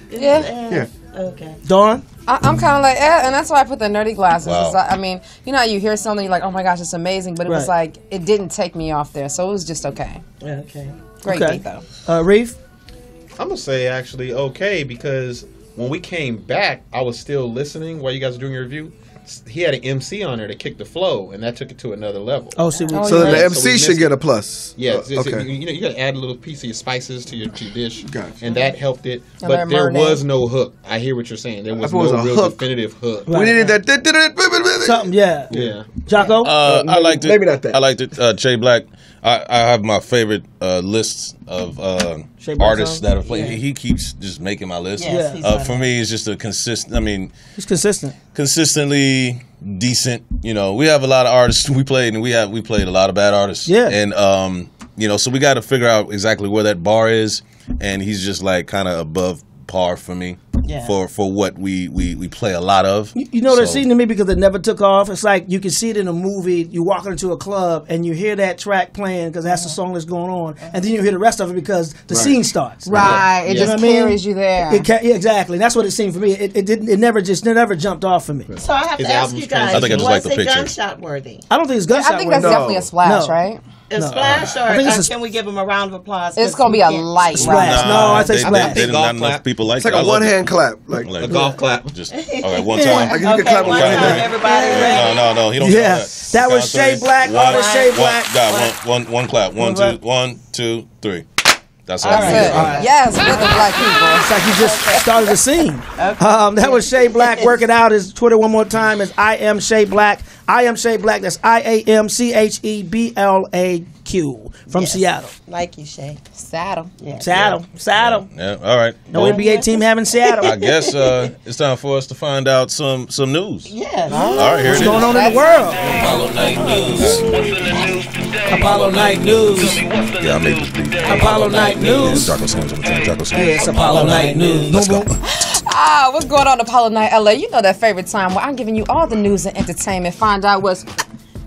[SPEAKER 1] Yeah.
[SPEAKER 4] Okay.
[SPEAKER 6] Dawn?
[SPEAKER 1] I'm kind of like, and that's why I put the nerdy glasses. Wow. I mean, you know how you hear something, you're like, oh my gosh, it's amazing, but it was like, it didn't take me off there, so it was just okay.
[SPEAKER 4] Okay.
[SPEAKER 1] Great beat, though.
[SPEAKER 6] Reef?
[SPEAKER 7] I'm going to say actually okay, because when we came back, I was still listening while you guys were doing your review. He had an MC on there to kick the flow, and that took it to another level.
[SPEAKER 2] So the MC should get a plus.
[SPEAKER 7] Yeah,
[SPEAKER 2] okay.
[SPEAKER 7] You got to add a little piece of your spices to your dish,
[SPEAKER 2] gotcha.
[SPEAKER 7] And that helped it. But there was no hook. I hear what you're saying. There was no real definitive hook.
[SPEAKER 2] We needed that.
[SPEAKER 6] Something, yeah. Jocko?
[SPEAKER 3] I liked it.
[SPEAKER 2] Maybe not that.
[SPEAKER 3] I liked it. Shay Black. I have my favorite lists of artists that have played. He keeps just making my list.
[SPEAKER 4] Yes,
[SPEAKER 3] for me, it's just a consistent. I mean,
[SPEAKER 6] he's consistent.
[SPEAKER 3] Consistently decent. We have a lot of artists we played, and we played a lot of bad artists.
[SPEAKER 6] Yeah.
[SPEAKER 3] And so we got to figure out exactly where that bar is, and he's just like kind of above par for me. Yeah. For what we play a lot of.
[SPEAKER 6] They're seeing to me because it never took off. It's like you can see it in a movie. You walk into a club and you hear that track playing because that's the song that's going on, and then you hear the rest of it because the scene starts.
[SPEAKER 1] Right, it just carries you there.
[SPEAKER 6] Exactly. That's what it seemed for me. It never jumped off for me.
[SPEAKER 4] So I have to ask you guys,
[SPEAKER 3] I think I just like the picture.
[SPEAKER 4] Gunshot worthy?
[SPEAKER 6] I don't think it's gunshot worthy.
[SPEAKER 1] I think that's definitely a splash, right?
[SPEAKER 4] A splash, or can we give him a round of applause?
[SPEAKER 1] It's going to be a light
[SPEAKER 6] splash. No, I say splash.
[SPEAKER 3] Not enough people like
[SPEAKER 2] it. It's like a one-hand clap.
[SPEAKER 7] Like a golf clap.
[SPEAKER 3] Just okay, one time.
[SPEAKER 2] I guess you can clap
[SPEAKER 4] one time, everybody.
[SPEAKER 3] No, he don't.
[SPEAKER 6] Yeah, that was Shay Black. Shay Black.
[SPEAKER 3] One clap. 1, 2, 3. That's all.
[SPEAKER 1] Yes, with the black people.
[SPEAKER 6] It's like you just started a scene. That was Shay Black. Work it out. His Twitter one more time is I am Shay Black. I am Shay Black. That's IAMCHEBLAQ from Seattle.
[SPEAKER 4] Like you, Shay.
[SPEAKER 1] Saddle.
[SPEAKER 6] Yeah. Saddle.
[SPEAKER 3] Yeah. All right.
[SPEAKER 6] No NBA team having Seattle.
[SPEAKER 3] I guess it's time for us to find out some news.
[SPEAKER 4] Yeah.
[SPEAKER 3] All right. Here
[SPEAKER 6] What's going on in the world?
[SPEAKER 3] Apollo Night News.
[SPEAKER 6] Apollo Night News.
[SPEAKER 3] Yeah, I made this beat.
[SPEAKER 6] Apollo Night News.
[SPEAKER 3] Jocko Sims on the track. Jocko Sims.
[SPEAKER 6] Hey, it's Apollo Night News.
[SPEAKER 3] Let's go.
[SPEAKER 1] What's going on, Apollo Night LA? You know that favorite time where I'm giving you all the news and entertainment. Find out what's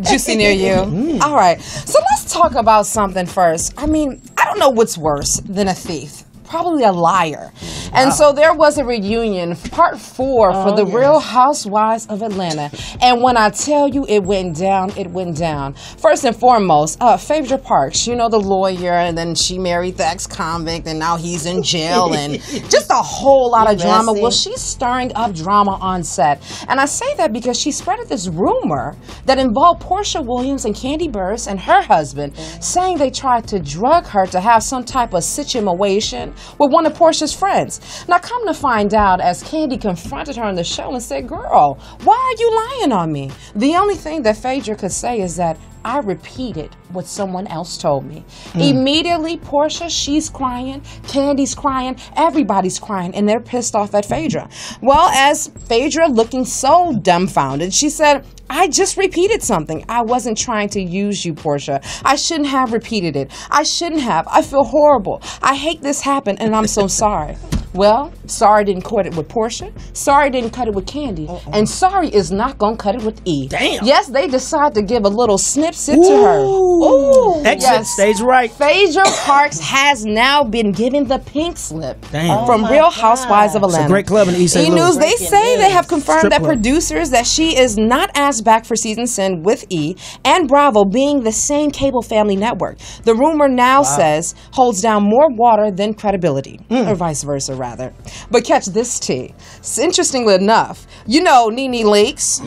[SPEAKER 1] Juicy near you. All right. So let's talk about something first. I mean, I don't know what's worse than a thief. Probably a liar. And so there was a reunion, part 4 for the Real Housewives of Atlanta. And when I tell you it went down, it went down. First and foremost, Phaedra Parks, you know, the lawyer, and then she married the ex-convict, and now he's in jail, and just a whole lot of drama. Well, she's stirring up drama on set. And I say that because she spreaded this rumor that involved Portia Williams and Candy Burris and her husband, saying they tried to drug her to have some type of situation with one of Portia's friends. Now, come to find out, as Candy confronted her on the show and said, "Girl, why are you lying on me?" The only thing that Phaedra could say is that I repeated what someone else told me. Immediately, Portia, she's crying, Candy's crying, everybody's crying, and they're pissed off at Phaedra. Well, as Phaedra, looking so dumbfounded, she said, "I just repeated something. I wasn't trying to use you, Portia. I shouldn't have repeated it. I shouldn't have. I feel horrible. I hate this happened, and I'm so sorry." Well, sorry didn't cut it with Portia. Sorry didn't cut it with Candy. And sorry is not going to cut it with E.
[SPEAKER 6] Damn.
[SPEAKER 1] Yes, they decide to give a little snip-sip to her. Ooh.
[SPEAKER 6] Exit stage right.
[SPEAKER 1] Phaedra Parks has now been given the pink slip
[SPEAKER 6] Damn.
[SPEAKER 1] from Real Housewives of Atlanta.
[SPEAKER 6] It's a great club in East St.
[SPEAKER 1] E!
[SPEAKER 6] Louis.
[SPEAKER 1] News, they say they have confirmed
[SPEAKER 6] Strip
[SPEAKER 1] that
[SPEAKER 6] club.
[SPEAKER 1] producers that she is not asked back for season 10 with E! and Bravo being the same cable family network. The rumor now says holds down more water than credibility, or vice versa, rather. But catch this tea. Interestingly enough, you know Nene Leakes,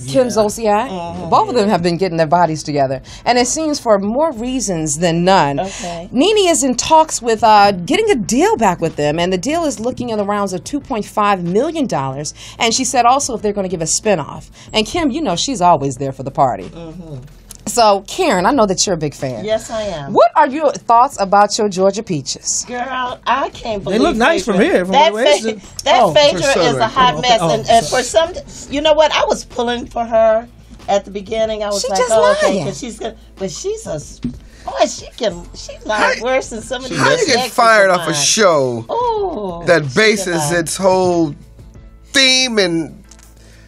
[SPEAKER 1] Kim Zolciak, both of them have been getting their bodies together, and it seems for more reasons than none. Nene is in talks with getting a deal back with them, and the deal is looking in the rounds of $2.5 million. And she said also if they're going to give a spinoff. And Kim, you know she's always there for the party. So, Karen, I know that you're a big fan.
[SPEAKER 4] Yes, I am.
[SPEAKER 1] What are your thoughts about your Georgia Peaches?
[SPEAKER 4] Girl, I can't believe
[SPEAKER 6] They look nice from here. From
[SPEAKER 4] that
[SPEAKER 6] the way
[SPEAKER 4] that Phaedra is a hot
[SPEAKER 6] Okay.
[SPEAKER 4] mess.
[SPEAKER 6] Oh,
[SPEAKER 4] and for some, you know what? I was pulling for her at the beginning. I was
[SPEAKER 1] She
[SPEAKER 4] like,
[SPEAKER 1] just
[SPEAKER 4] oh, okay,
[SPEAKER 1] lying.
[SPEAKER 4] because she's good. But she's a... Boy, she's like worse than some of these.
[SPEAKER 2] How do you get fired off a show that bases its whole theme and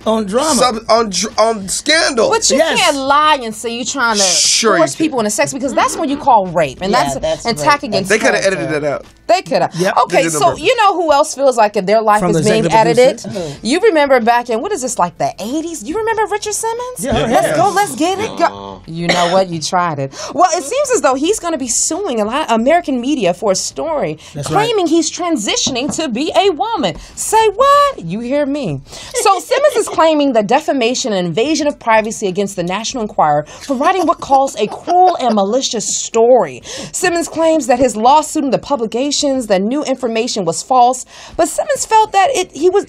[SPEAKER 6] on drama,
[SPEAKER 2] on scandal?
[SPEAKER 1] But you can't lie and say you're trying to
[SPEAKER 2] Sure
[SPEAKER 1] force
[SPEAKER 2] you can.
[SPEAKER 1] people into sex, because that's when you call rape, and
[SPEAKER 4] Yeah,
[SPEAKER 1] that's
[SPEAKER 4] that's
[SPEAKER 1] attack
[SPEAKER 4] rape.
[SPEAKER 1] against
[SPEAKER 2] They could have
[SPEAKER 1] character.
[SPEAKER 2] edited that out.
[SPEAKER 1] They could have.
[SPEAKER 6] Yep.
[SPEAKER 1] Okay,
[SPEAKER 2] They did it on
[SPEAKER 1] so
[SPEAKER 2] purpose.
[SPEAKER 1] you know who else feels like their life
[SPEAKER 6] From
[SPEAKER 1] is
[SPEAKER 6] the
[SPEAKER 1] being
[SPEAKER 6] executive
[SPEAKER 1] edited?
[SPEAKER 6] producer?
[SPEAKER 1] You remember back in, what is this, like the 80s? You remember Richard Simmons?
[SPEAKER 6] Yeah,
[SPEAKER 1] Let's go, let's get it. Go. You know what? You tried it. Well, it seems as though he's going to be suing a lot of American media for a story claiming he's transitioning to be a woman. Say what? You hear me. So Simmons is claiming the defamation and invasion of privacy against the National Enquirer for writing what calls a cruel and malicious story. Simmons claims that his lawsuit and the publications, the new information was false, but Simmons felt that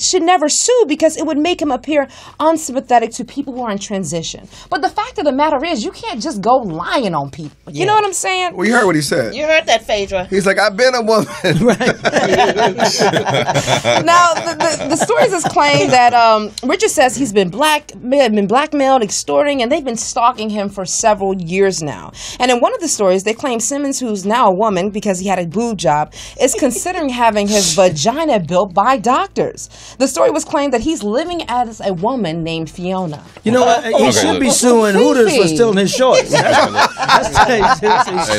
[SPEAKER 1] should never sue because it would make him appear unsympathetic to people who are in transition. But the fact of the matter is, you can't just go lying on people. You know what I'm saying?
[SPEAKER 2] Well, you heard what he said.
[SPEAKER 4] You heard that, Phaedra.
[SPEAKER 2] He's like, I've been a woman.
[SPEAKER 1] Now, the stories has claimed that Richard says he's been blackmailed, extorting, and they've been stalking him for several years now. And in one of the stories, they claim Simmons, who's now a woman because he had a boob job, is considering having his vagina built by doctors. The story was claimed that he's living as a woman named Fiona.
[SPEAKER 6] You know what? He should be suing Hooters for stealing his shorts.
[SPEAKER 3] Hey,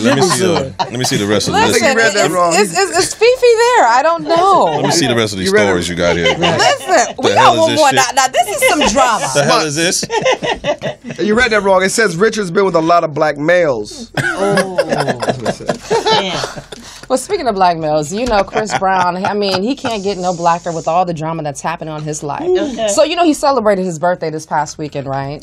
[SPEAKER 3] let me see the rest of the list.
[SPEAKER 1] Listen,
[SPEAKER 2] read that wrong.
[SPEAKER 1] is Fifi there? I don't know.
[SPEAKER 3] Let me see the rest of these
[SPEAKER 2] You read it.
[SPEAKER 3] stories you got here.
[SPEAKER 1] Listen, we
[SPEAKER 3] The
[SPEAKER 1] got
[SPEAKER 3] hell
[SPEAKER 1] one
[SPEAKER 3] is
[SPEAKER 1] more.
[SPEAKER 3] this shit?
[SPEAKER 1] Now, this is some drama.
[SPEAKER 3] The hell is this?
[SPEAKER 2] You read that wrong. It says Richard's been with a lot of black males. That's what it said.
[SPEAKER 1] Well, speaking of black males, you know Chris Brown, I mean, he can't get no blacker with all the drama that's happening on his life.
[SPEAKER 4] Okay.
[SPEAKER 1] So, you know, he celebrated his birthday this past weekend, right?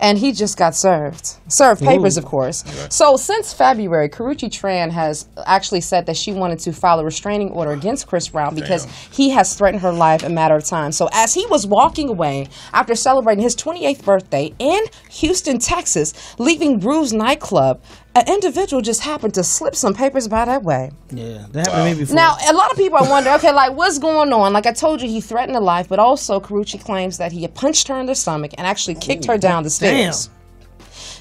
[SPEAKER 1] And he just got served papers, of course. So since February, Karrueche Tran has actually said that she wanted to file a restraining order against Chris Brown because he has threatened her life a matter of time. So as he was walking away after celebrating his 28th birthday in Houston, Texas, leaving Brews nightclub, an individual just happened to slip some papers by that way.
[SPEAKER 6] Yeah, that happened to me before.
[SPEAKER 1] Now, a lot of people are wondering, okay, like, what's going on? Like I told you, he threatened her life, but also Karrueche claims that he had punched her in the stomach and actually kicked her down the stairs.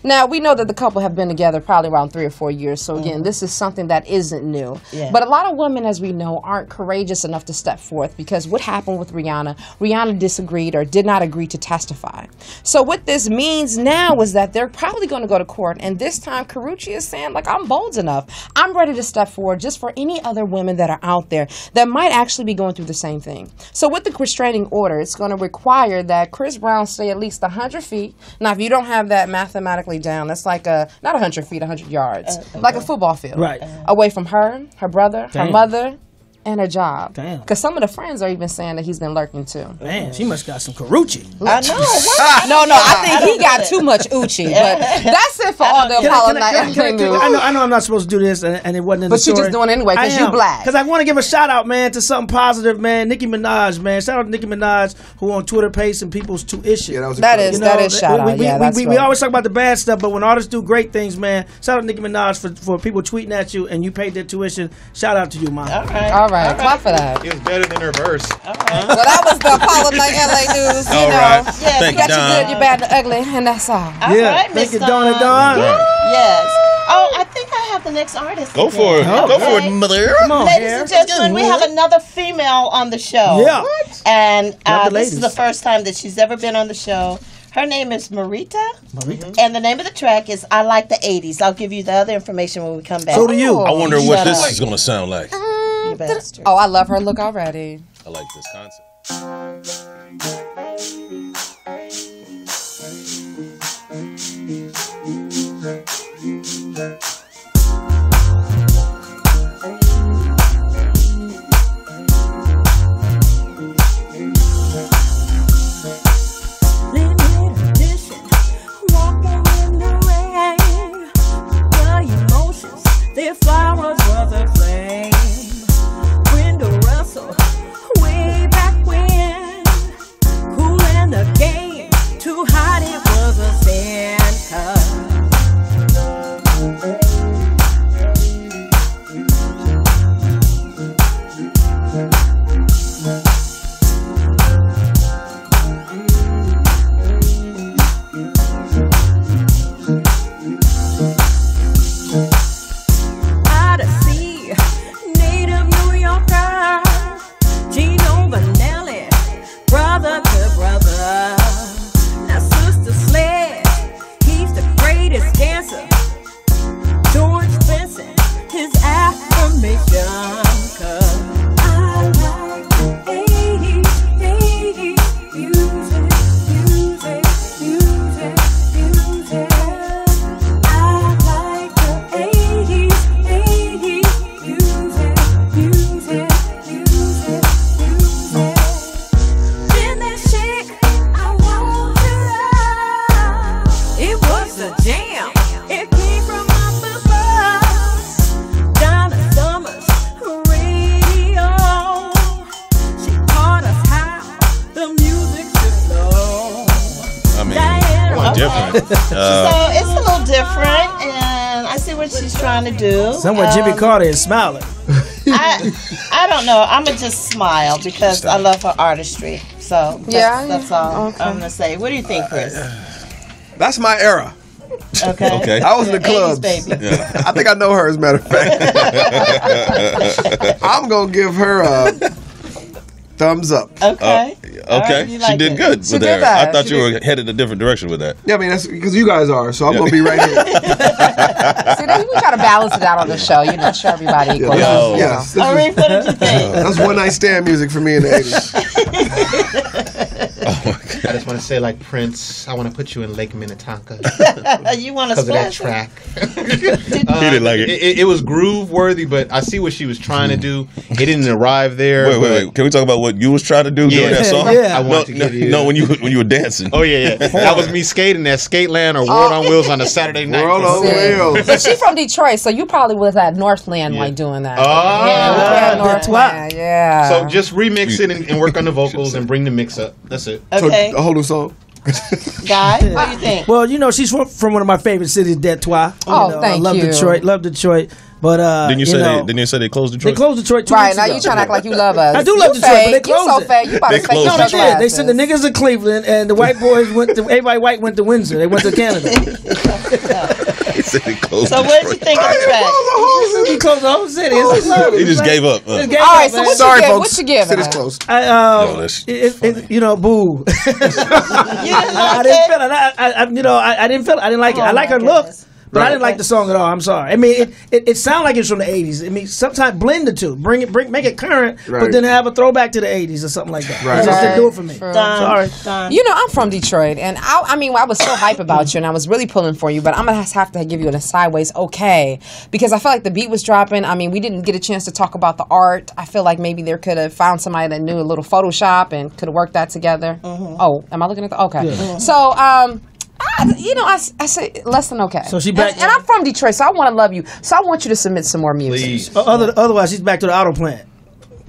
[SPEAKER 1] Now, we know that the couple have been together probably around 3 or 4 years. So, again, this is something that isn't new.
[SPEAKER 4] Yeah.
[SPEAKER 1] But a lot of women, as we know, aren't courageous enough to step forth because what happened with Rihanna? Rihanna disagreed or did not agree to testify. So, what this means now is that they're probably going to go to court. And this time, Karrueche is saying, like, I'm bold enough. I'm ready to step forward just for any other women that are out there that might actually be going through the same thing. So, with the restraining order, it's going to require that Chris Brown stay at least 100 feet. Now, if you don't have that mathematically down, that's like not 100 feet, 100 yards, like a football field,
[SPEAKER 6] Right.
[SPEAKER 1] away from her brother, her
[SPEAKER 6] Damn.
[SPEAKER 1] mother, and her job.
[SPEAKER 6] Damn.
[SPEAKER 1] Because some of the friends are even saying that he's been lurking too.
[SPEAKER 6] Man, she must got some Karrueche.
[SPEAKER 4] I know. What?
[SPEAKER 1] No, I think he got too much Uchi. But that's it for all the Apollo Night news.
[SPEAKER 6] I know I'm not supposed to do this, and it wasn't in the
[SPEAKER 1] But you're
[SPEAKER 6] story.
[SPEAKER 1] just doing it anyway because you black.
[SPEAKER 6] Because I want to give a shout out, man, to something positive, man. Nicki Minaj, man. Shout out to Nicki Minaj, who on Twitter paid some people's tuition.
[SPEAKER 2] Yeah,
[SPEAKER 1] That is shout out.
[SPEAKER 6] We always talk about the bad stuff, but when artists do great things, man, shout out to Nicki Minaj for people tweeting at you and you paid their tuition. Shout out to you, man.
[SPEAKER 1] All right. Clap for that.
[SPEAKER 7] It was better than her verse.
[SPEAKER 1] Well, that was the Apollo Night LA news. You
[SPEAKER 3] All
[SPEAKER 1] know,
[SPEAKER 3] right.
[SPEAKER 4] Yes,
[SPEAKER 3] Thank
[SPEAKER 1] you
[SPEAKER 3] you,
[SPEAKER 1] got your
[SPEAKER 3] Don.
[SPEAKER 1] good, your bad, the ugly, and that's all.
[SPEAKER 4] All
[SPEAKER 6] Yeah,
[SPEAKER 4] right,
[SPEAKER 6] thank
[SPEAKER 4] Miss
[SPEAKER 6] you, Dawn.
[SPEAKER 3] All right.
[SPEAKER 4] Yes. Oh, I think I have the next artist.
[SPEAKER 3] Go
[SPEAKER 4] again.
[SPEAKER 3] for it. Go for it,
[SPEAKER 4] Okay.
[SPEAKER 3] mother.
[SPEAKER 6] Come on,
[SPEAKER 4] Ladies
[SPEAKER 6] Hair.
[SPEAKER 4] and gentlemen, we have another female on the show.
[SPEAKER 6] Yeah.
[SPEAKER 4] And
[SPEAKER 6] Love the
[SPEAKER 4] this is
[SPEAKER 6] ladies.
[SPEAKER 4] the first time that she's ever been on the show. Her name is Marita. And the name of the track is I Like the 80s. I'll give you the other information when we come back.
[SPEAKER 6] So do you.
[SPEAKER 3] I wonder what
[SPEAKER 4] Shut
[SPEAKER 3] this
[SPEAKER 4] up.
[SPEAKER 3] is going to sound like.
[SPEAKER 4] You bastard.
[SPEAKER 1] Oh, I love her look already.
[SPEAKER 3] I like this concept.
[SPEAKER 11] Their flowers was a flame. Brenda Russell, way back when, cooling the game. Too hot, it was a sin. Odyssey, native New Yorker, Gino Vanelli, brother to brother. Now Sister Sledge, he's the greatest dancer. George Benson, his affirmation. 'Cause I like the 80s, 80s, music, music, music, music. I like the 80s, 80s, music, music, music, music. In that shake, I want to love. It was a jam. It came from up above. Donna Summers, radio. She taught us how the music should flow.
[SPEAKER 3] I mean,
[SPEAKER 11] Diana
[SPEAKER 3] it's different.
[SPEAKER 4] So it's a little different, and I see what she's trying to do.
[SPEAKER 6] Somewhere Jimmy Carter is smiling.
[SPEAKER 4] I don't know. I'm going to just smile because I love her artistry. So that's all I'm going to say. What do you think, Chris?
[SPEAKER 2] That's my era.
[SPEAKER 4] Okay.
[SPEAKER 3] Okay.
[SPEAKER 2] I was in the
[SPEAKER 4] 80s,
[SPEAKER 2] clubs.
[SPEAKER 4] baby.
[SPEAKER 2] I think I know her, as a matter of fact. I'm going to give her a thumbs up.
[SPEAKER 4] Okay.
[SPEAKER 3] Okay,
[SPEAKER 4] you
[SPEAKER 3] she
[SPEAKER 4] like
[SPEAKER 3] did
[SPEAKER 4] it.
[SPEAKER 3] good
[SPEAKER 1] She
[SPEAKER 3] with
[SPEAKER 1] did
[SPEAKER 3] that.
[SPEAKER 1] that.
[SPEAKER 3] I thought
[SPEAKER 1] She
[SPEAKER 3] you were headed a different direction with that.
[SPEAKER 2] Yeah, I mean, that's because you guys are, so I'm going to be right here.
[SPEAKER 1] See, we try to balance it out on the show, you know, show everybody equal.
[SPEAKER 3] Yo.
[SPEAKER 2] Yes, this
[SPEAKER 4] Arif, what did you think?
[SPEAKER 2] that's one night stand music for me in the 80s.
[SPEAKER 7] I just want to say, like Prince, I want to put you in Lake Minnetonka
[SPEAKER 4] You want to
[SPEAKER 7] because of that
[SPEAKER 4] splash?
[SPEAKER 7] track.
[SPEAKER 3] He didn't like it.
[SPEAKER 7] It was groove worthy, but I see what she was trying to do. It didn't arrive there.
[SPEAKER 3] Wait. Can we talk about what you was trying to do during that song?
[SPEAKER 6] Yeah.
[SPEAKER 7] I want to give you.
[SPEAKER 3] No, when you were dancing.
[SPEAKER 7] Oh yeah. That was me skating at Skateland or World on Wheels on a Saturday night.
[SPEAKER 2] World on Wheels.
[SPEAKER 1] But she from Detroit, so you probably was at Northland like doing that.
[SPEAKER 7] Oh.
[SPEAKER 1] Yeah, we were at Northland. Yeah.
[SPEAKER 7] So just remix it and work on the vocals and bring the mix up. That's it.
[SPEAKER 4] Okay.
[SPEAKER 2] So, a whole new song.
[SPEAKER 4] Guy, what do you think?
[SPEAKER 6] Well, you know, she's from one of my favorite cities, Detroit.
[SPEAKER 1] Oh,
[SPEAKER 6] You know,
[SPEAKER 1] thank
[SPEAKER 6] I love
[SPEAKER 1] you.
[SPEAKER 6] Detroit. Love Detroit. But
[SPEAKER 3] Didn't you say they closed Detroit?
[SPEAKER 6] They closed Detroit 2
[SPEAKER 1] Right,
[SPEAKER 6] weeks
[SPEAKER 1] now
[SPEAKER 6] ago.
[SPEAKER 1] you trying to act like you love us.
[SPEAKER 6] I do love
[SPEAKER 1] You
[SPEAKER 6] Detroit, but they
[SPEAKER 1] fake.
[SPEAKER 6] closed
[SPEAKER 1] You so
[SPEAKER 6] it.
[SPEAKER 1] fake. You about to
[SPEAKER 3] They
[SPEAKER 1] fake
[SPEAKER 3] closed
[SPEAKER 1] your
[SPEAKER 6] No, they did. They
[SPEAKER 1] glasses.
[SPEAKER 6] sent the niggas to Cleveland, and the white boys everybody white went to Windsor. They went to Canada.
[SPEAKER 3] He said they closed
[SPEAKER 4] So what did you think of the track?
[SPEAKER 6] He closed the whole city. It's closed.
[SPEAKER 3] He just gave up.
[SPEAKER 1] All right, so what
[SPEAKER 2] Sorry,
[SPEAKER 1] you give?
[SPEAKER 2] folks.
[SPEAKER 1] What you giving?
[SPEAKER 2] City's
[SPEAKER 1] her?
[SPEAKER 2] closed.
[SPEAKER 6] You know, boo. I didn't feel it. I didn't feel it. I didn't like it. I like her look. But I didn't like the song at all. I'm sorry. I mean, it sounded like it's from the '80s. I mean, sometimes blend the two, make it current, but then have a throwback to the '80s or something like that.
[SPEAKER 2] Right.
[SPEAKER 6] It just didn't do it for me.
[SPEAKER 4] Done.
[SPEAKER 6] Sorry.
[SPEAKER 1] You know, I'm from Detroit, and I mean, I was so hype about you, and I was really pulling for you, but I'm gonna have to give you a sideways okay, because I felt like the beat was dropping. I mean, we didn't get a chance to talk about the art. I feel like maybe there could have found somebody that knew a little Photoshop and could have worked that together. Oh, am I looking at the okay?
[SPEAKER 6] Yeah.
[SPEAKER 1] So, I say less than okay.
[SPEAKER 6] So she back,
[SPEAKER 1] and I'm from Detroit, so I want to love you. So I want you to submit some more music.
[SPEAKER 3] Please.
[SPEAKER 6] Otherwise, she's back to the auto plant.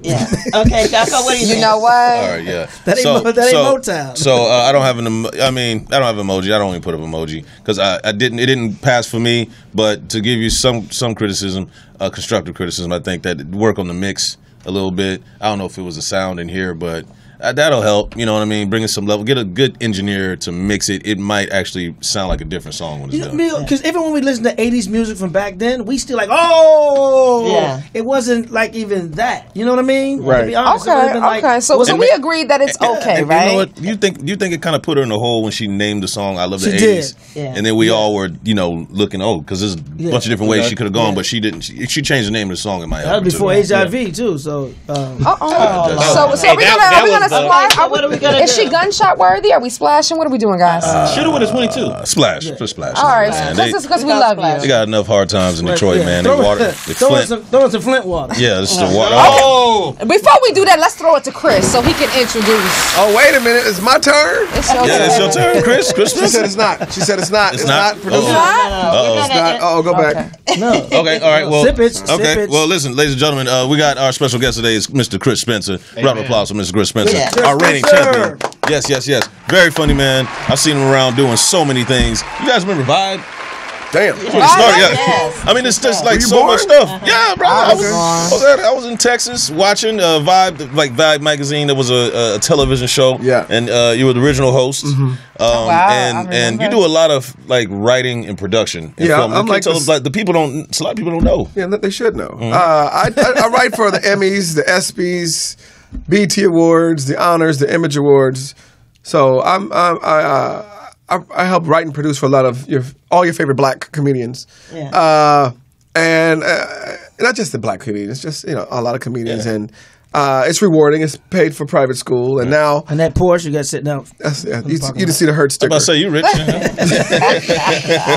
[SPEAKER 4] Yeah. Okay, Jocko, what do you think?
[SPEAKER 1] You know what?
[SPEAKER 3] All right, yeah.
[SPEAKER 6] That ain't Motown.
[SPEAKER 3] So I don't have I don't have emoji. I don't even put up emoji because it didn't pass for me. But to give you some criticism, constructive criticism, I think that work on the mix a little bit. I don't know if it was the sound in here, but that'll help. You know what I mean? Bring it some level. Get a good engineer to mix it. It might actually sound like a different song when it's done.
[SPEAKER 6] Because even when we listen to 80s music from back then, we still like, it wasn't like even that. You know what I mean?
[SPEAKER 2] Right.
[SPEAKER 6] To be honest, it would've been like-
[SPEAKER 1] Okay. So we agreed that it's okay,
[SPEAKER 3] And
[SPEAKER 1] right?
[SPEAKER 3] You know what? You think it kind of put her in the hole when she named the song "I Love the
[SPEAKER 6] She
[SPEAKER 3] 80s,"
[SPEAKER 6] did.
[SPEAKER 4] Yeah.
[SPEAKER 3] and then we all were, looking because there's a bunch of different ways she could have gone, but she didn't. She changed the name of the song in my
[SPEAKER 6] That was before HIV too. So.
[SPEAKER 1] So are we gonna splash?
[SPEAKER 4] What are we gonna
[SPEAKER 1] Is
[SPEAKER 4] do?
[SPEAKER 1] she gunshot worthy? Are we splashing? What are we doing, guys?
[SPEAKER 12] Shoulda, woulda, 22.
[SPEAKER 3] Splash, for splash.
[SPEAKER 1] All right,
[SPEAKER 3] man.
[SPEAKER 1] this is because we love
[SPEAKER 3] They
[SPEAKER 1] you.
[SPEAKER 3] got enough hard times in Detroit, man. They water, they
[SPEAKER 6] Throw in
[SPEAKER 3] Flint.
[SPEAKER 6] some Flint water.
[SPEAKER 3] Yeah, this is the water.
[SPEAKER 12] Oh!
[SPEAKER 1] Before we do that, let's throw it to Chris so he can introduce.
[SPEAKER 2] Oh, wait a minute. It's my turn?
[SPEAKER 1] It's your
[SPEAKER 3] Yeah, it's your turn, Chris. Chris
[SPEAKER 2] She said it's not. She said it's not. It's
[SPEAKER 3] not?
[SPEAKER 2] not. Producer.
[SPEAKER 3] Uh-oh.
[SPEAKER 2] It's not. Oh, go back.
[SPEAKER 6] No.
[SPEAKER 3] Okay, all right. Well,
[SPEAKER 6] Sip it, sip
[SPEAKER 3] okay.
[SPEAKER 6] it.
[SPEAKER 3] Well, listen, ladies and gentlemen, we got our special guest today is Mr. Chris Spencer. Round of applause for Mr. Chris Spencer,
[SPEAKER 4] Yeah.
[SPEAKER 3] our reigning
[SPEAKER 6] Spencer.
[SPEAKER 3] champion. Yes. Very funny man. I've seen him around doing so many things. You guys remember Vibe?
[SPEAKER 2] Damn.
[SPEAKER 3] That's where it started, yeah.
[SPEAKER 4] Yes.
[SPEAKER 3] I mean, it's just like
[SPEAKER 2] Were you
[SPEAKER 3] so
[SPEAKER 2] born?
[SPEAKER 3] much stuff. Yeah, bro. I
[SPEAKER 1] was
[SPEAKER 3] was in Texas watching Vibe, like Vibe magazine. There was a television show.
[SPEAKER 2] Yeah.
[SPEAKER 3] And you were the original host.
[SPEAKER 1] Wow, I
[SPEAKER 3] And you
[SPEAKER 1] remember.
[SPEAKER 3] do a lot of like writing and production. And
[SPEAKER 2] Yeah,
[SPEAKER 3] film.
[SPEAKER 2] I'm
[SPEAKER 3] Can you
[SPEAKER 2] like
[SPEAKER 3] tell
[SPEAKER 2] this-
[SPEAKER 3] us, like the people don't. A lot of people don't know.
[SPEAKER 2] Yeah, they should know. I write for the Emmys, the ESPYs, BET Awards, the Honors, the Image Awards. So I help write and produce for a lot of all your favorite black comedians.
[SPEAKER 4] Yeah.
[SPEAKER 2] And not just the black comedians, just a lot of comedians, and it's rewarding. It's paid for private school, and now
[SPEAKER 6] And that Porsche you got sitting out.
[SPEAKER 2] you just see the Hurt
[SPEAKER 3] I'm
[SPEAKER 2] sticker.
[SPEAKER 3] about to say you rich.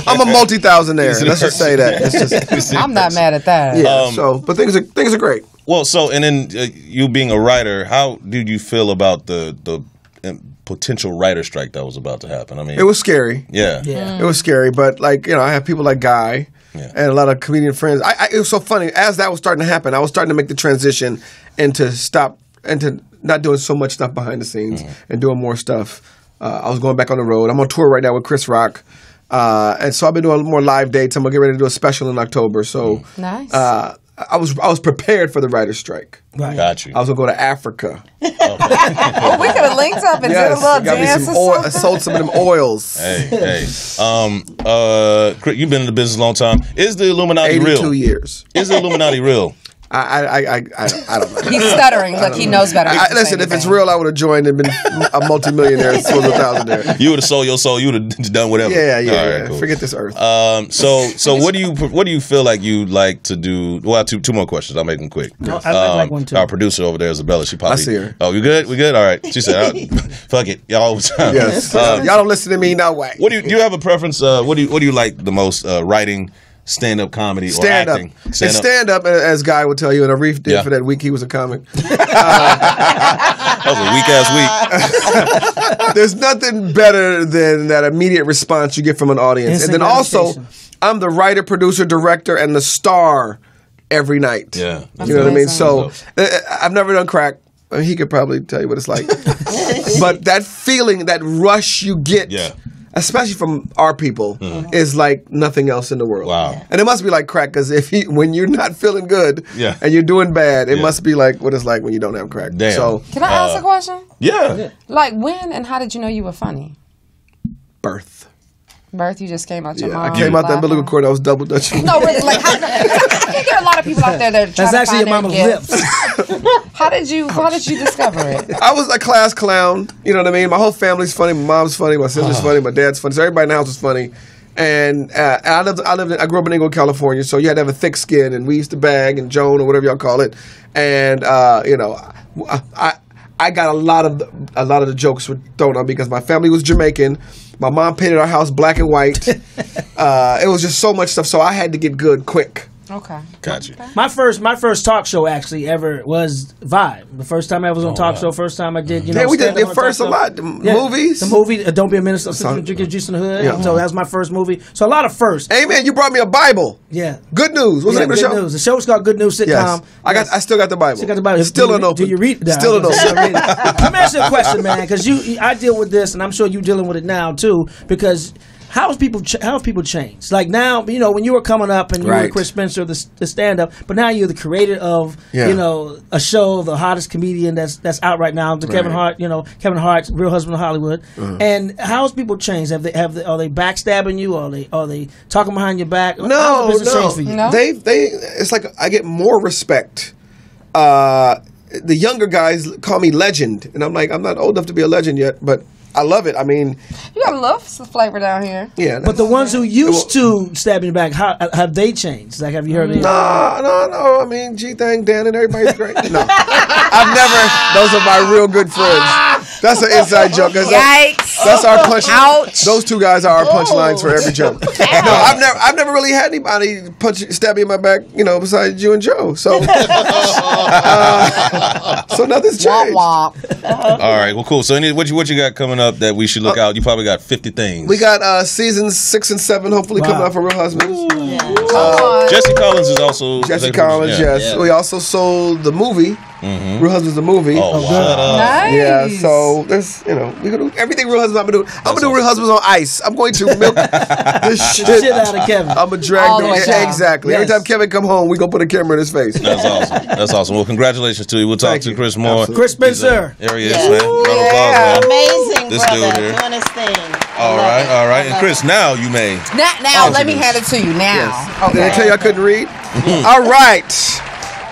[SPEAKER 2] I'm a multi-thousandaire. Let's just say that. It's just
[SPEAKER 1] I'm not mad at that.
[SPEAKER 2] yeah. But things are great.
[SPEAKER 3] Well, so and then you being a writer, how did you feel about the potential writer strike that was about to happen? I mean,
[SPEAKER 2] It was scary.
[SPEAKER 3] yeah.
[SPEAKER 6] Yeah.
[SPEAKER 2] It was scary, but I have people like Guy
[SPEAKER 3] Yeah.
[SPEAKER 2] and a lot of comedian friends. It was so funny as that was starting to happen. I was starting to make the transition into not doing so much stuff behind the scenes and doing more stuff. I was going back on the road. I'm on tour right now with Chris Rock, and so I've been doing more live dates. I'm gonna get ready to do a special in October. So
[SPEAKER 1] Nice.
[SPEAKER 2] I was prepared for the writer's strike.
[SPEAKER 6] Right.
[SPEAKER 3] Got you.
[SPEAKER 2] I was gonna go to Africa.
[SPEAKER 1] We could have linked up and did a little
[SPEAKER 2] got me
[SPEAKER 1] dance
[SPEAKER 2] some
[SPEAKER 1] or
[SPEAKER 2] oil. I
[SPEAKER 1] something.
[SPEAKER 2] sold some of them oils.
[SPEAKER 3] Hey. Chris, you've been in the business a long time. Is the Illuminati
[SPEAKER 2] 82
[SPEAKER 3] real?
[SPEAKER 2] years.
[SPEAKER 3] Is the Illuminati real?
[SPEAKER 2] I don't know.
[SPEAKER 1] He's stuttering. Look, he knows better.
[SPEAKER 2] Listen, if it's real, I would have joined and been a multimillionaire as soon as $1,000.
[SPEAKER 3] You would have sold your soul. You would have done whatever.
[SPEAKER 2] Yeah.
[SPEAKER 3] All right, cool.
[SPEAKER 2] Forget this earth.
[SPEAKER 3] So what do you feel like you like to do? Well, two more questions. I'll make them quick.
[SPEAKER 6] I like one too.
[SPEAKER 3] Our producer over there, Isabella. She probably.
[SPEAKER 2] I see her.
[SPEAKER 3] Oh, you good? We good? All right. She said, "Fuck it, y'all all the time."
[SPEAKER 2] Yes. Y'all don't listen to me, no way.
[SPEAKER 3] What do you have a preference? What do you like the most? Writing, stand-up comedy,
[SPEAKER 2] Stand
[SPEAKER 3] or
[SPEAKER 2] up.
[SPEAKER 3] acting?
[SPEAKER 2] And stand up, as Guy would tell you, and Arif did
[SPEAKER 3] Yeah.
[SPEAKER 2] for that week he was a comic.
[SPEAKER 3] That was a weak ass week.
[SPEAKER 2] There's nothing better than that immediate response you get from an audience.
[SPEAKER 6] Instant
[SPEAKER 2] And then also,
[SPEAKER 6] gratification.
[SPEAKER 2] I'm the writer, producer, director, and the star every night.
[SPEAKER 3] Yeah.
[SPEAKER 2] You know what I mean?
[SPEAKER 1] amazing.
[SPEAKER 2] So I've never done crack. He could probably tell you what it's like. But that feeling, that rush you get
[SPEAKER 3] Yeah.
[SPEAKER 2] especially from our people, is like nothing else in the world.
[SPEAKER 3] Wow.
[SPEAKER 2] And it must be like crack, because when you're not feeling good and you're doing bad, it must be like what it's like when you don't have crack.
[SPEAKER 3] Damn.
[SPEAKER 2] So,
[SPEAKER 1] Can I ask a question?
[SPEAKER 3] Yeah.
[SPEAKER 1] Like, when and how did you know you were funny?
[SPEAKER 2] birth.
[SPEAKER 1] Birth, you just came out your mom.
[SPEAKER 2] I came out the umbilical cord. I was double dutching.
[SPEAKER 1] No, really, like, I think there are a lot of people out there that are trying
[SPEAKER 6] That's
[SPEAKER 1] to
[SPEAKER 6] actually
[SPEAKER 1] find
[SPEAKER 6] your
[SPEAKER 1] their
[SPEAKER 6] mama's
[SPEAKER 1] gifts.
[SPEAKER 6] lips.
[SPEAKER 1] How did you discover it?
[SPEAKER 2] I was a class clown. You know what I mean? My whole family's funny. My mom's funny. My sister's funny. My dad's funny. So everybody in the house was funny. And I grew up in Inglewood, California. So you had to have a thick skin, and we used to bag and Joan or whatever y'all call it. And I got a lot of the jokes were thrown on me because my family was Jamaican. My mom painted our house black and white. It was just so much stuff. So I had to get good quick.
[SPEAKER 1] Okay.
[SPEAKER 3] Got you.
[SPEAKER 6] My first talk show actually ever was Vibe. The first time I was on talk show. First time I did. You know,
[SPEAKER 2] we did
[SPEAKER 6] stand-up
[SPEAKER 2] it first a
[SPEAKER 6] on talk
[SPEAKER 2] lot.
[SPEAKER 6] show.
[SPEAKER 2] Movies.
[SPEAKER 6] The movie Don't Be a Minister. Drinking Juice in the Hood.
[SPEAKER 2] Yeah.
[SPEAKER 6] So that was my first movie. So a lot of firsts.
[SPEAKER 2] Hey man, you brought me a Bible.
[SPEAKER 6] Yeah.
[SPEAKER 2] Good News. What's the name of the
[SPEAKER 6] Good
[SPEAKER 2] show?
[SPEAKER 6] News. The show's called Good News Sitcom.
[SPEAKER 2] Yes. I still got the Bible.
[SPEAKER 6] Still got the Bible.
[SPEAKER 2] Still unopened.
[SPEAKER 6] Do you read that?
[SPEAKER 2] Still unopened.
[SPEAKER 6] Let me ask you a question, man, because I deal with this, and I'm sure you're dealing with it now too. Because how have people changed? Like now, you know, when you were coming up and you were Chris Spencer, the stand-up, but now you're the creator of you know, a show, the hottest comedian that's out right now, the Kevin Hart, you know, Kevin Hart's Real Husband of Hollywood. And how's people changed? Are they backstabbing you? Are they talking behind your back? How's the business changed for you?
[SPEAKER 1] No.
[SPEAKER 2] They it's like I get more respect. The younger guys call me legend, and I'm like, I'm not old enough to be a legend yet, but I love it. I mean,
[SPEAKER 1] You got a love flavor down here.
[SPEAKER 2] yeah.
[SPEAKER 6] But the ones who used to stab in the back, how have they changed? Like, have you heard any?
[SPEAKER 2] No. I mean, G-Thang, Dan, and everybody's great. No, I've never. Those are my real good friends. That's an inside joke.
[SPEAKER 1] Yikes!
[SPEAKER 2] That's our punch.
[SPEAKER 1] Ouch.
[SPEAKER 2] Those two guys are our punchlines for every joke. No, I've never really had anybody stab me in my back. You know, besides you and Joe. So, so nothing's changed.
[SPEAKER 1] Womp womp.
[SPEAKER 3] All right. Well, cool. So, what you got coming up that we should look out? You probably got 50 things.
[SPEAKER 2] We got seasons 6 and 7 hopefully coming out for Real Husbands.
[SPEAKER 3] Jesse Collins is also
[SPEAKER 2] Jesse Collins, yes. We also sold the movie. Real Husbands, the movie.
[SPEAKER 3] Oh, shut up.
[SPEAKER 1] Nice.
[SPEAKER 2] Yeah, so there's, you know, we gonna do everything Real Husbands I'm gonna do. I'm gonna do Real Husbands on ice. I'm going to milk this
[SPEAKER 6] Shit out of Kevin.
[SPEAKER 2] I'm gonna drag
[SPEAKER 1] All
[SPEAKER 2] them.
[SPEAKER 1] the way down.
[SPEAKER 2] Exactly. Every
[SPEAKER 6] Yes.
[SPEAKER 2] time Kevin come home, we gonna put a camera in his face.
[SPEAKER 3] That's awesome. That's awesome. Well, congratulations to you. We'll talk
[SPEAKER 2] Thank
[SPEAKER 3] to
[SPEAKER 2] you.
[SPEAKER 3] Chris more.
[SPEAKER 2] Absolutely.
[SPEAKER 6] Chris Spencer.
[SPEAKER 3] There he is, man. Round of applause, man.
[SPEAKER 4] Amazing,
[SPEAKER 3] This
[SPEAKER 4] brother,
[SPEAKER 3] dude here.
[SPEAKER 4] doing his thing.
[SPEAKER 3] All right. And Chris, now you may.
[SPEAKER 1] Now let me hand it to you now.
[SPEAKER 2] Did I tell you I couldn't read? All right.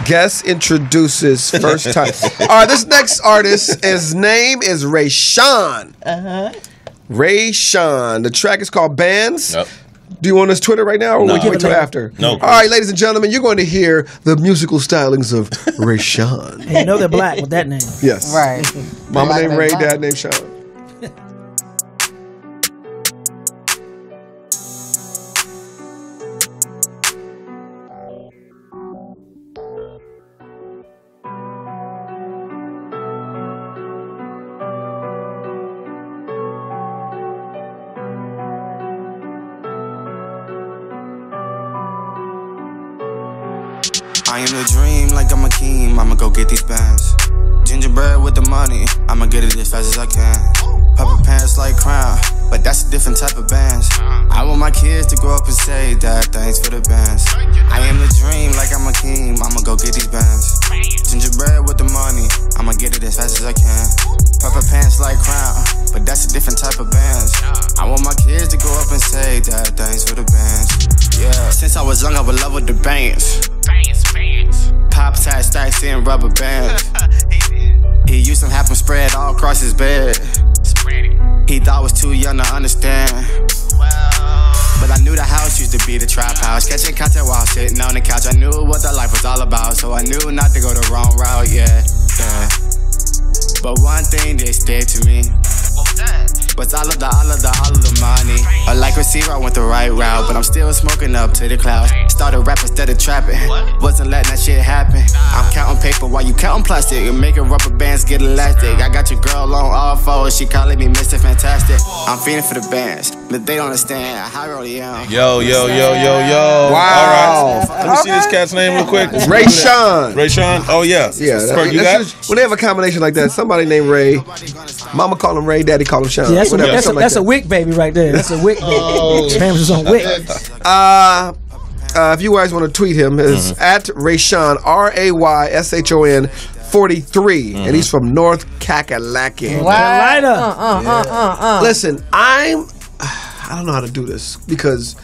[SPEAKER 2] Guest introduces first time. All right, this next artist, his name is Ray Sean. Ray Sean. The track is called Bands.
[SPEAKER 3] Yep.
[SPEAKER 2] Do you want us Twitter right now, or
[SPEAKER 3] No.
[SPEAKER 2] we can wait till after?
[SPEAKER 3] No.
[SPEAKER 2] All right, ladies and gentlemen, you're going to hear the musical stylings of Ray Sean.
[SPEAKER 6] And you know they're black with that name.
[SPEAKER 2] Yes.
[SPEAKER 1] Right.
[SPEAKER 2] Mama
[SPEAKER 1] Black
[SPEAKER 2] named
[SPEAKER 1] and
[SPEAKER 2] Ray,
[SPEAKER 1] black.
[SPEAKER 2] dad named Sean.
[SPEAKER 13] I am the dream like I'm a king, I'ma go get these bands. Gingerbread with the money, I'ma get it as fast as I can. Puffer pants like Crown, but that's a different type of bands. I want my kids to grow up and say, Dad, thanks for the bands. I am the dream like I'm a king, I'ma go get these bands. Gingerbread with the money, I'ma get it as fast as I can. Puffer pants like Crown, but that's a different type of bands. I want my kids to grow up and say, Dad, thanks for the bands. Yeah, since I was young, I would love with the bands. Pops had stacks in rubber bands. He used to have them spread all across his bed. He thought I was too young to understand. But I knew the house used to be the trap house. Catching content while sitting on the couch. I knew what the life was all about, so I knew not to go the wrong route, yeah. But one thing they stayed to me. Was all of the money. Like receiver, I went the right route, but I'm still smoking up to the clouds. Started rap instead of trapping. Wasn't letting that shit happen. I'm counting paper while you counting plastic and making rubber bands get elastic. I got your girl on all fours, she calling me Mr. Fantastic. I'm feeding for the bands, but they don't understand how I really am.
[SPEAKER 3] Yo.
[SPEAKER 2] Wow.
[SPEAKER 3] All right. Let me see this cat's name real quick.
[SPEAKER 2] Ray Sean.
[SPEAKER 3] Ray Sean? Oh, yeah.
[SPEAKER 2] Yeah.
[SPEAKER 3] Ferg, you got?
[SPEAKER 2] When they have a combination like that, somebody named Ray, mama call him Ray, daddy call him Sean.
[SPEAKER 6] Yeah, that's,
[SPEAKER 2] Whatever,
[SPEAKER 6] that's,
[SPEAKER 2] something
[SPEAKER 6] that's
[SPEAKER 2] like
[SPEAKER 6] a Wick baby right there. That's a Wick baby. Pam's is on Wick.
[SPEAKER 2] If you guys want to tweet him, it's at Rayshon, RAYSHON 43, and he's from North Kakalaki.
[SPEAKER 6] Carolina.
[SPEAKER 2] Listen, I don't know how to do this because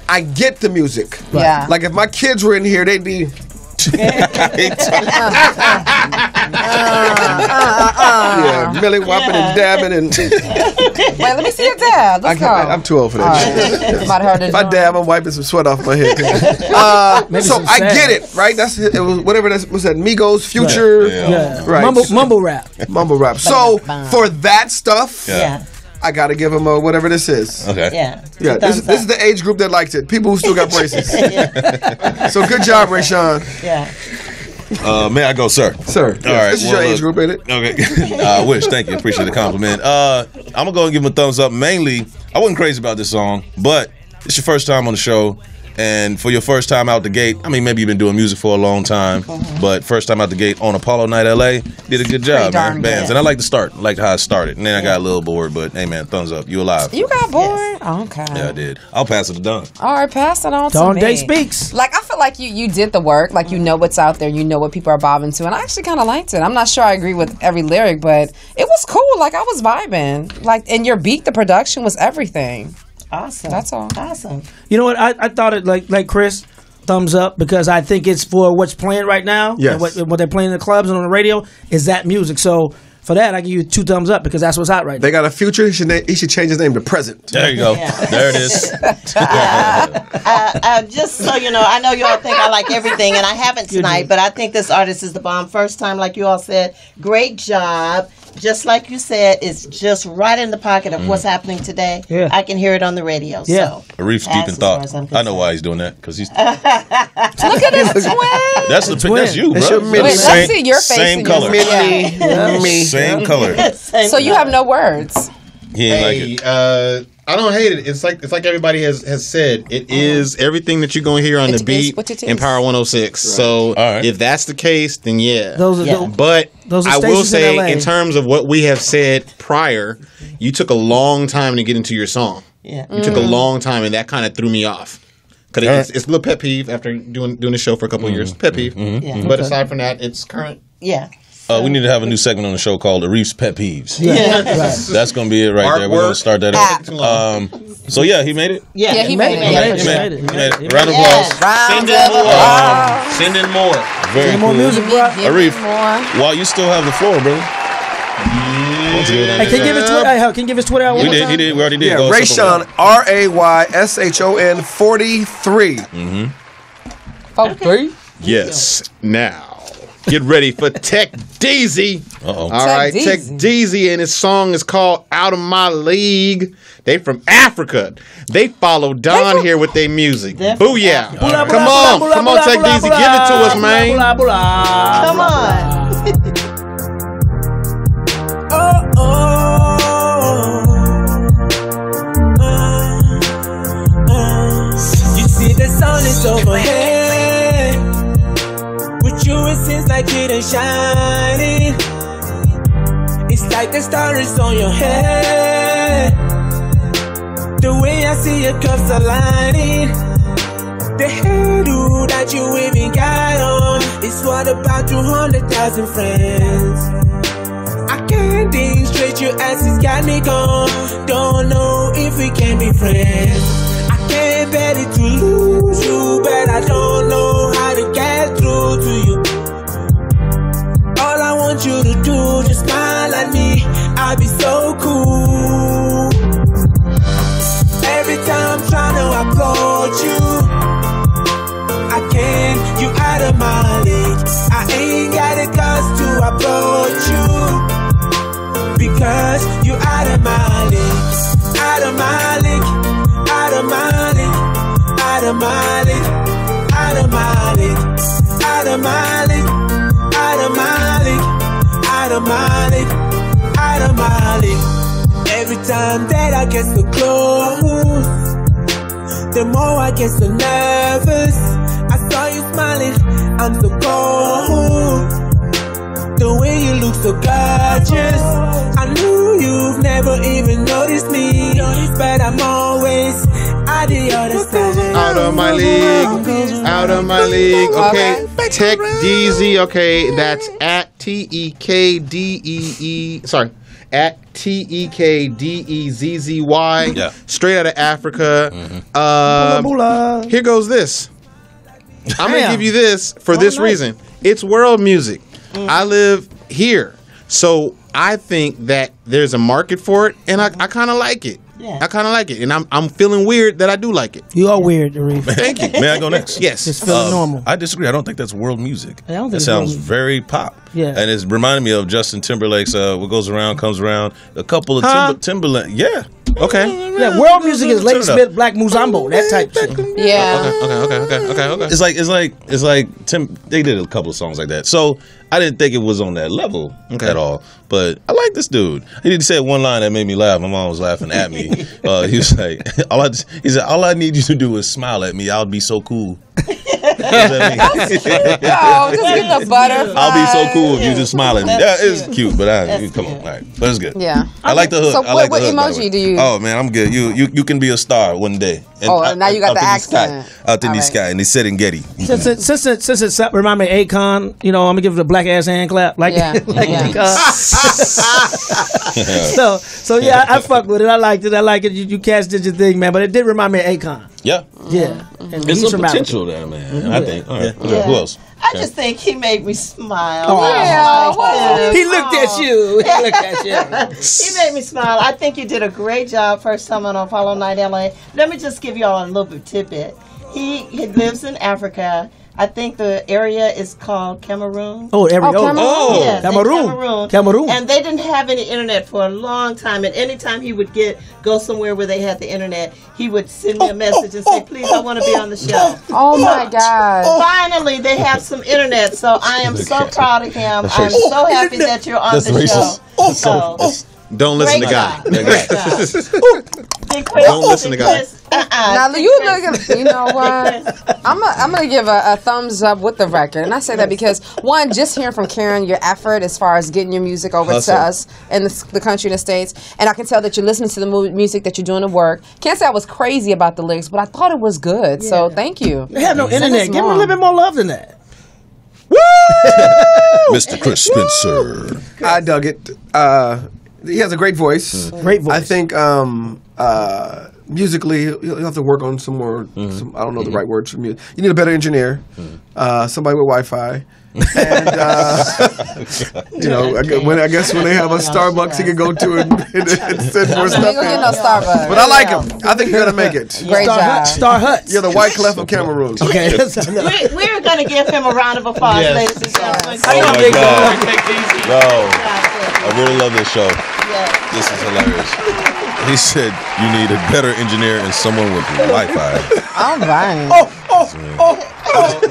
[SPEAKER 2] I get the music.
[SPEAKER 1] Yeah.
[SPEAKER 2] Like if my kids were in here, they'd be. Yeah, Millie whopping and dabbing and.
[SPEAKER 1] Wait, let me see your dab. Let's go.
[SPEAKER 2] I'm too old for that.
[SPEAKER 1] Right.
[SPEAKER 2] If I dab, I'm wiping some sweat off my head. So I get it, right? It was whatever that was that Migos Future, right?
[SPEAKER 6] Mumble rap.
[SPEAKER 2] Mumble rap. So for that stuff,
[SPEAKER 4] Yeah.
[SPEAKER 2] I got to give them whatever this is.
[SPEAKER 3] Okay.
[SPEAKER 4] Yeah.
[SPEAKER 2] Yeah, this is the age group that likes it. People who still got braces. So good job, Rayshon.
[SPEAKER 4] Yeah.
[SPEAKER 3] May I go, sir?
[SPEAKER 2] Sir.
[SPEAKER 3] All right.
[SPEAKER 2] This is your age group, ain't it?
[SPEAKER 3] Okay. I wish. Thank you. Appreciate the compliment. I'm going to go and give him a thumbs up. Mainly, I wasn't crazy about this song, but it's your first time on the show. And for your first time out the gate, I mean, maybe you've been doing music for a long time, but first time out the gate on Apollo Night LA, did a good job, man. Bands. And I like the start, I liked how it started. And then I got a little bored, but hey, man, thumbs up. You alive.
[SPEAKER 1] You got bored? Okay.
[SPEAKER 3] Yeah, I did. I'll pass it to Don.
[SPEAKER 1] All right, pass it on to
[SPEAKER 6] Dawn
[SPEAKER 1] me.
[SPEAKER 6] Day speaks.
[SPEAKER 1] Like, I feel like you did the work. Like, you know what's out there. You know what people are bobbing to. And I actually kind of liked it. I'm not sure I agree with every lyric, but it was cool. Like, I was vibing. Like, and your beat, the production was everything.
[SPEAKER 4] Awesome.
[SPEAKER 1] That's all.
[SPEAKER 4] Awesome.
[SPEAKER 6] You know what? I thought it like Chris, thumbs up, because I think it's for what's playing right now.
[SPEAKER 2] Yes.
[SPEAKER 6] And what they're playing in the clubs and on the radio is that music. So for that, I give you 2 thumbs up because that's what's hot right now.
[SPEAKER 2] They got a Future. He should change his name to Present.
[SPEAKER 3] There you go. There it is.
[SPEAKER 4] Just so you know, I know you all think I like everything, and I haven't tonight, but I think this artist is the bomb. First time, like you all said, great job. Just like you said, it's just right in the pocket of what's happening today.
[SPEAKER 6] Yeah.
[SPEAKER 4] I can hear it on the radio.
[SPEAKER 6] Yeah.
[SPEAKER 4] So
[SPEAKER 3] Arif's deep in thought. I know why he's doing that, because he's.
[SPEAKER 1] Look at his twin.
[SPEAKER 3] That's the that's you, bro.
[SPEAKER 2] That's your mini.
[SPEAKER 1] Wait, let's see your face.
[SPEAKER 3] Same
[SPEAKER 1] and
[SPEAKER 3] color.
[SPEAKER 1] your- Yeah.
[SPEAKER 3] Same color.
[SPEAKER 1] So you have no words.
[SPEAKER 3] He ain't like it.
[SPEAKER 7] I don't hate it. It's like everybody has said. It is everything that you're going to hear on
[SPEAKER 1] It
[SPEAKER 7] the
[SPEAKER 1] is
[SPEAKER 7] beat
[SPEAKER 1] what it
[SPEAKER 7] in
[SPEAKER 1] is.
[SPEAKER 7] Power 106. So
[SPEAKER 3] right.
[SPEAKER 7] if that's the case, then yeah.
[SPEAKER 6] Those are
[SPEAKER 4] Yeah.
[SPEAKER 7] But
[SPEAKER 6] Those are
[SPEAKER 7] I will
[SPEAKER 6] stations in
[SPEAKER 7] say,
[SPEAKER 6] LA.
[SPEAKER 7] in terms of what we have said prior, you took a long time to get into your song.
[SPEAKER 4] Yeah.
[SPEAKER 7] You took a long time, and that kind of threw me off. Because it's a little pet peeve after doing the show for a couple of years. Pet peeve.
[SPEAKER 4] Yeah.
[SPEAKER 7] But aside from that, it's current.
[SPEAKER 4] Yeah.
[SPEAKER 3] We need to have a new segment on the show called Arif's Pet Peeves.
[SPEAKER 6] Yeah. Right.
[SPEAKER 3] That's going to be it right there. We're going to start that up. So, yeah, he made it.
[SPEAKER 4] Yeah.
[SPEAKER 1] Yeah, he made it.
[SPEAKER 6] He
[SPEAKER 1] Yeah,
[SPEAKER 6] made
[SPEAKER 1] for
[SPEAKER 6] it.
[SPEAKER 1] sure.
[SPEAKER 6] He made it.
[SPEAKER 3] He made it. Round of applause.
[SPEAKER 4] Round
[SPEAKER 7] Send
[SPEAKER 4] of
[SPEAKER 7] in more.
[SPEAKER 4] applause.
[SPEAKER 7] Send in more.
[SPEAKER 3] Very
[SPEAKER 6] Any more
[SPEAKER 3] cool.
[SPEAKER 6] music, bro?
[SPEAKER 1] Give me
[SPEAKER 3] Arif,
[SPEAKER 1] more.
[SPEAKER 3] while you still have the floor, brother.
[SPEAKER 6] Hey, can you give his Twitter? Hey, can you give his Twitter out one
[SPEAKER 3] We
[SPEAKER 6] more
[SPEAKER 3] did.
[SPEAKER 6] time?
[SPEAKER 3] He did. We already did.
[SPEAKER 2] Yeah,
[SPEAKER 3] Go
[SPEAKER 2] Rayshon, RAYSHON 43.
[SPEAKER 1] Oh, 3?
[SPEAKER 7] Yes. Now, get ready for Tech Deezy.
[SPEAKER 3] Uh-oh.
[SPEAKER 7] All right,
[SPEAKER 1] Tech
[SPEAKER 7] Tech
[SPEAKER 1] Deezy.
[SPEAKER 7] Deezy, and his song is called Out of My League. They from Africa. They follow Don here with their music. Booyah.
[SPEAKER 6] Bula,
[SPEAKER 7] Come
[SPEAKER 6] bula,
[SPEAKER 7] on.
[SPEAKER 6] bula,
[SPEAKER 7] Come on,
[SPEAKER 6] bula,
[SPEAKER 7] Tech
[SPEAKER 6] bula,
[SPEAKER 7] Deezy.
[SPEAKER 6] bula,
[SPEAKER 7] Give it to us, man.
[SPEAKER 6] bula, bula.
[SPEAKER 4] Come on.
[SPEAKER 14] You see the sun is overhead. With you it seems like it ain't shining. It's like the star is on your head. The way I see your cups aligning. The hairdo that you even got on is what about 200,000 friends. I can't think straight, your ass has got me gone. Don't know if we can be friends. I can't bear it to lose you, but I don't know how to get through to you. All I want you to do, just smile at me, I'll be so cool. Every time I'm trying to approach you, I can't, you out of my league. I ain't got the guts to approach you, because you out of my league. Out of my league. Out of my league. Out of my league. Out of my league. Out of my league. Out of my league. Out of my league. Out of my league. Every time that I get so close, the more I get so nervous. I saw you smiling, I'm so cold. The way you look so gorgeous. I knew you've never even noticed me, but I'm always at the other side.
[SPEAKER 7] Out of my league. Out of my league. Okay. Tech DZ. Okay. That's at TEKDEE. Sorry. At TEKDEZZY.
[SPEAKER 3] Yeah.
[SPEAKER 7] Straight out of Africa. Here goes this. I'm going to give you this for this reason. It's world music. I live here. So I think that there's a market for it, and I kind of like it. Yeah. I kind of like it, and I'm feeling weird that I do like it.
[SPEAKER 6] You are weird, Arif.
[SPEAKER 3] Thank you. May I go next?
[SPEAKER 7] Yes.
[SPEAKER 6] Just feeling normal.
[SPEAKER 3] I disagree. I don't think that's world music.
[SPEAKER 6] I don't think
[SPEAKER 3] it
[SPEAKER 6] it's
[SPEAKER 3] sounds
[SPEAKER 6] world music.
[SPEAKER 3] very pop.
[SPEAKER 6] Yeah.
[SPEAKER 3] And it's reminding me of Justin Timberlake's "What Goes Around Comes Around." A couple of Timberland. Yeah. Okay.
[SPEAKER 6] Yeah, world music is Lady Smith, Black Muzambo, that type of shit.
[SPEAKER 1] Yeah.
[SPEAKER 3] Okay. It's like Tim. They did a couple of songs like that. So I didn't think it was on that level at all. But I like this dude. He did say one line that made me laugh. My mom was laughing at me. He was like, he said, "All I need you to do is smile at me. I'll be so cool." What does that mean?
[SPEAKER 1] Just get the butterfly.
[SPEAKER 3] I'll be so cool if you just smile at me. That is cute, but come on, all right. But it's good.
[SPEAKER 1] Yeah.
[SPEAKER 3] I like the hook.
[SPEAKER 1] So
[SPEAKER 3] I like
[SPEAKER 1] what
[SPEAKER 3] the hook,
[SPEAKER 1] emoji do you?
[SPEAKER 3] Oh man, I'm good. You can be a star one day.
[SPEAKER 1] And now you got the accent.
[SPEAKER 3] Out in the sky, and they said in Getty.
[SPEAKER 6] Since it remind me of Akon, I'm gonna give it a black ass hand clap, like So yeah, I fuck with it. I liked it. You cats did your thing, man. But it did remind me of Akon.
[SPEAKER 3] Yeah.
[SPEAKER 6] Yeah.
[SPEAKER 3] And there's some potential there, man. I think. All right. Okay. Who else?
[SPEAKER 4] I just think he made me smile.
[SPEAKER 6] Oh. He looked at you. He looked at you.
[SPEAKER 4] He made me smile. I think you did a great job first time on Apollo Night LA. Let me just give y'all a little bit tidbit. He lives in Africa. I think the area is called Cameroon.
[SPEAKER 6] Cameroon.
[SPEAKER 4] Yes,
[SPEAKER 6] Cameroon.
[SPEAKER 4] And they didn't have any internet for a long time. And anytime he would go somewhere where they had the internet, he would send me a message and say, "Please, I want to be on the show."
[SPEAKER 1] Oh my God!
[SPEAKER 4] Finally, they have some internet. So I am so proud of him. I'm so happy that you're on the show. So,
[SPEAKER 7] don't listen to God.
[SPEAKER 4] Don't listen to God.
[SPEAKER 1] Now you know what? I'm gonna give a thumbs up with the record, and I say that because one, just hearing from Karen, your effort as far as getting your music over to us in the country and the States, and I can tell that you're listening to the music, that you're doing the work. Can't say I was crazy about the lyrics, but I thought it was good. Yeah. So thank you.
[SPEAKER 6] They have no internet. Give me a little bit more love than that.
[SPEAKER 3] Woo! Mr. Chris Spencer.
[SPEAKER 2] I dug it. He has a great voice.
[SPEAKER 6] Great voice.
[SPEAKER 2] I think musically, he'll have to work on some more. I don't know the right words for music. You need a better engineer, somebody with Wi-Fi, and I guess when they have a Starbucks, he can go to and send more stuff in.
[SPEAKER 1] Get no Starbucks.
[SPEAKER 2] But I like him. I think he's gonna make it.
[SPEAKER 1] Great job.
[SPEAKER 6] Star Hut.
[SPEAKER 2] You're the White Clef of Cameroon.
[SPEAKER 6] Okay.
[SPEAKER 4] We're going to give him a round of applause, ladies and gentlemen.
[SPEAKER 3] Oh my God. No. I really love this show. This is hilarious. He said you need a better engineer and someone with Wi-Fi.
[SPEAKER 1] All right.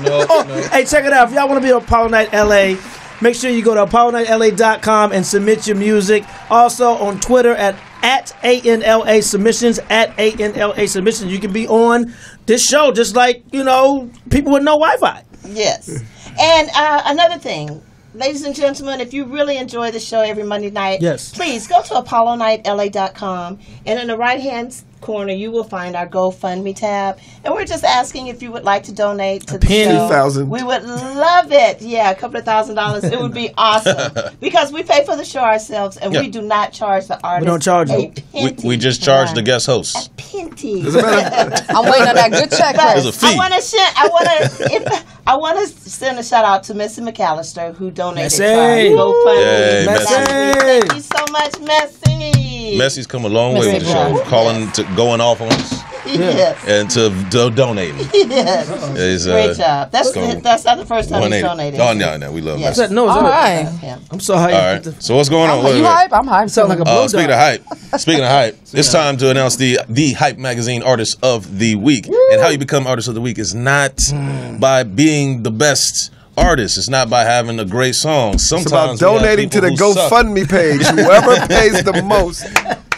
[SPEAKER 6] No. Hey, check it out. If y'all want to be on Apollo Night LA, make sure you go to ApolloNightLA.com and submit your music. Also on Twitter at ANLA Submissions, at ANLA Submissions. You can be on this show just like, people with no Wi-Fi.
[SPEAKER 4] Yes. And another thing. Ladies and gentlemen, if you really enjoy the show every Monday night, please go to ApolloNightLA.com, and in the right-hand corner, you will find our GoFundMe tab. And we're just asking if you would like to donate to the show.
[SPEAKER 2] $2,000.
[SPEAKER 4] We would love it. Yeah, a couple of $1,000s. It would be awesome. Because we pay for the show ourselves, and we do not charge the artists.
[SPEAKER 6] We don't charge them.
[SPEAKER 3] We just charge the guest hosts.
[SPEAKER 4] Penty.
[SPEAKER 1] I'm waiting on that good check.
[SPEAKER 3] There's a fee.
[SPEAKER 4] I want to send a shout out to Missy McAllister, who donated to our
[SPEAKER 6] Messi.
[SPEAKER 4] GoFundMe.
[SPEAKER 3] Yay, Messi.
[SPEAKER 4] Thank you so much, Messi.
[SPEAKER 3] Messi's come a long way with the show, going off on us.
[SPEAKER 4] Yes.
[SPEAKER 3] And to donating.
[SPEAKER 4] Yes. Great job. That's not the first time he's donated.
[SPEAKER 3] Oh, no, we love Messi.
[SPEAKER 6] No,
[SPEAKER 1] all right.
[SPEAKER 6] I'm so hyped.
[SPEAKER 3] All right. So what's going on?
[SPEAKER 1] You hype? I'm hype.
[SPEAKER 6] Sound like a blow
[SPEAKER 3] Speaking of hype, it's time to announce the Hype Magazine Artist of the Week. Woo! And how you become Artist of the Week is not by being the best artist. It's not by having a great song. Sometimes
[SPEAKER 2] it's about donating to the GoFundMe page. Whoever pays the most.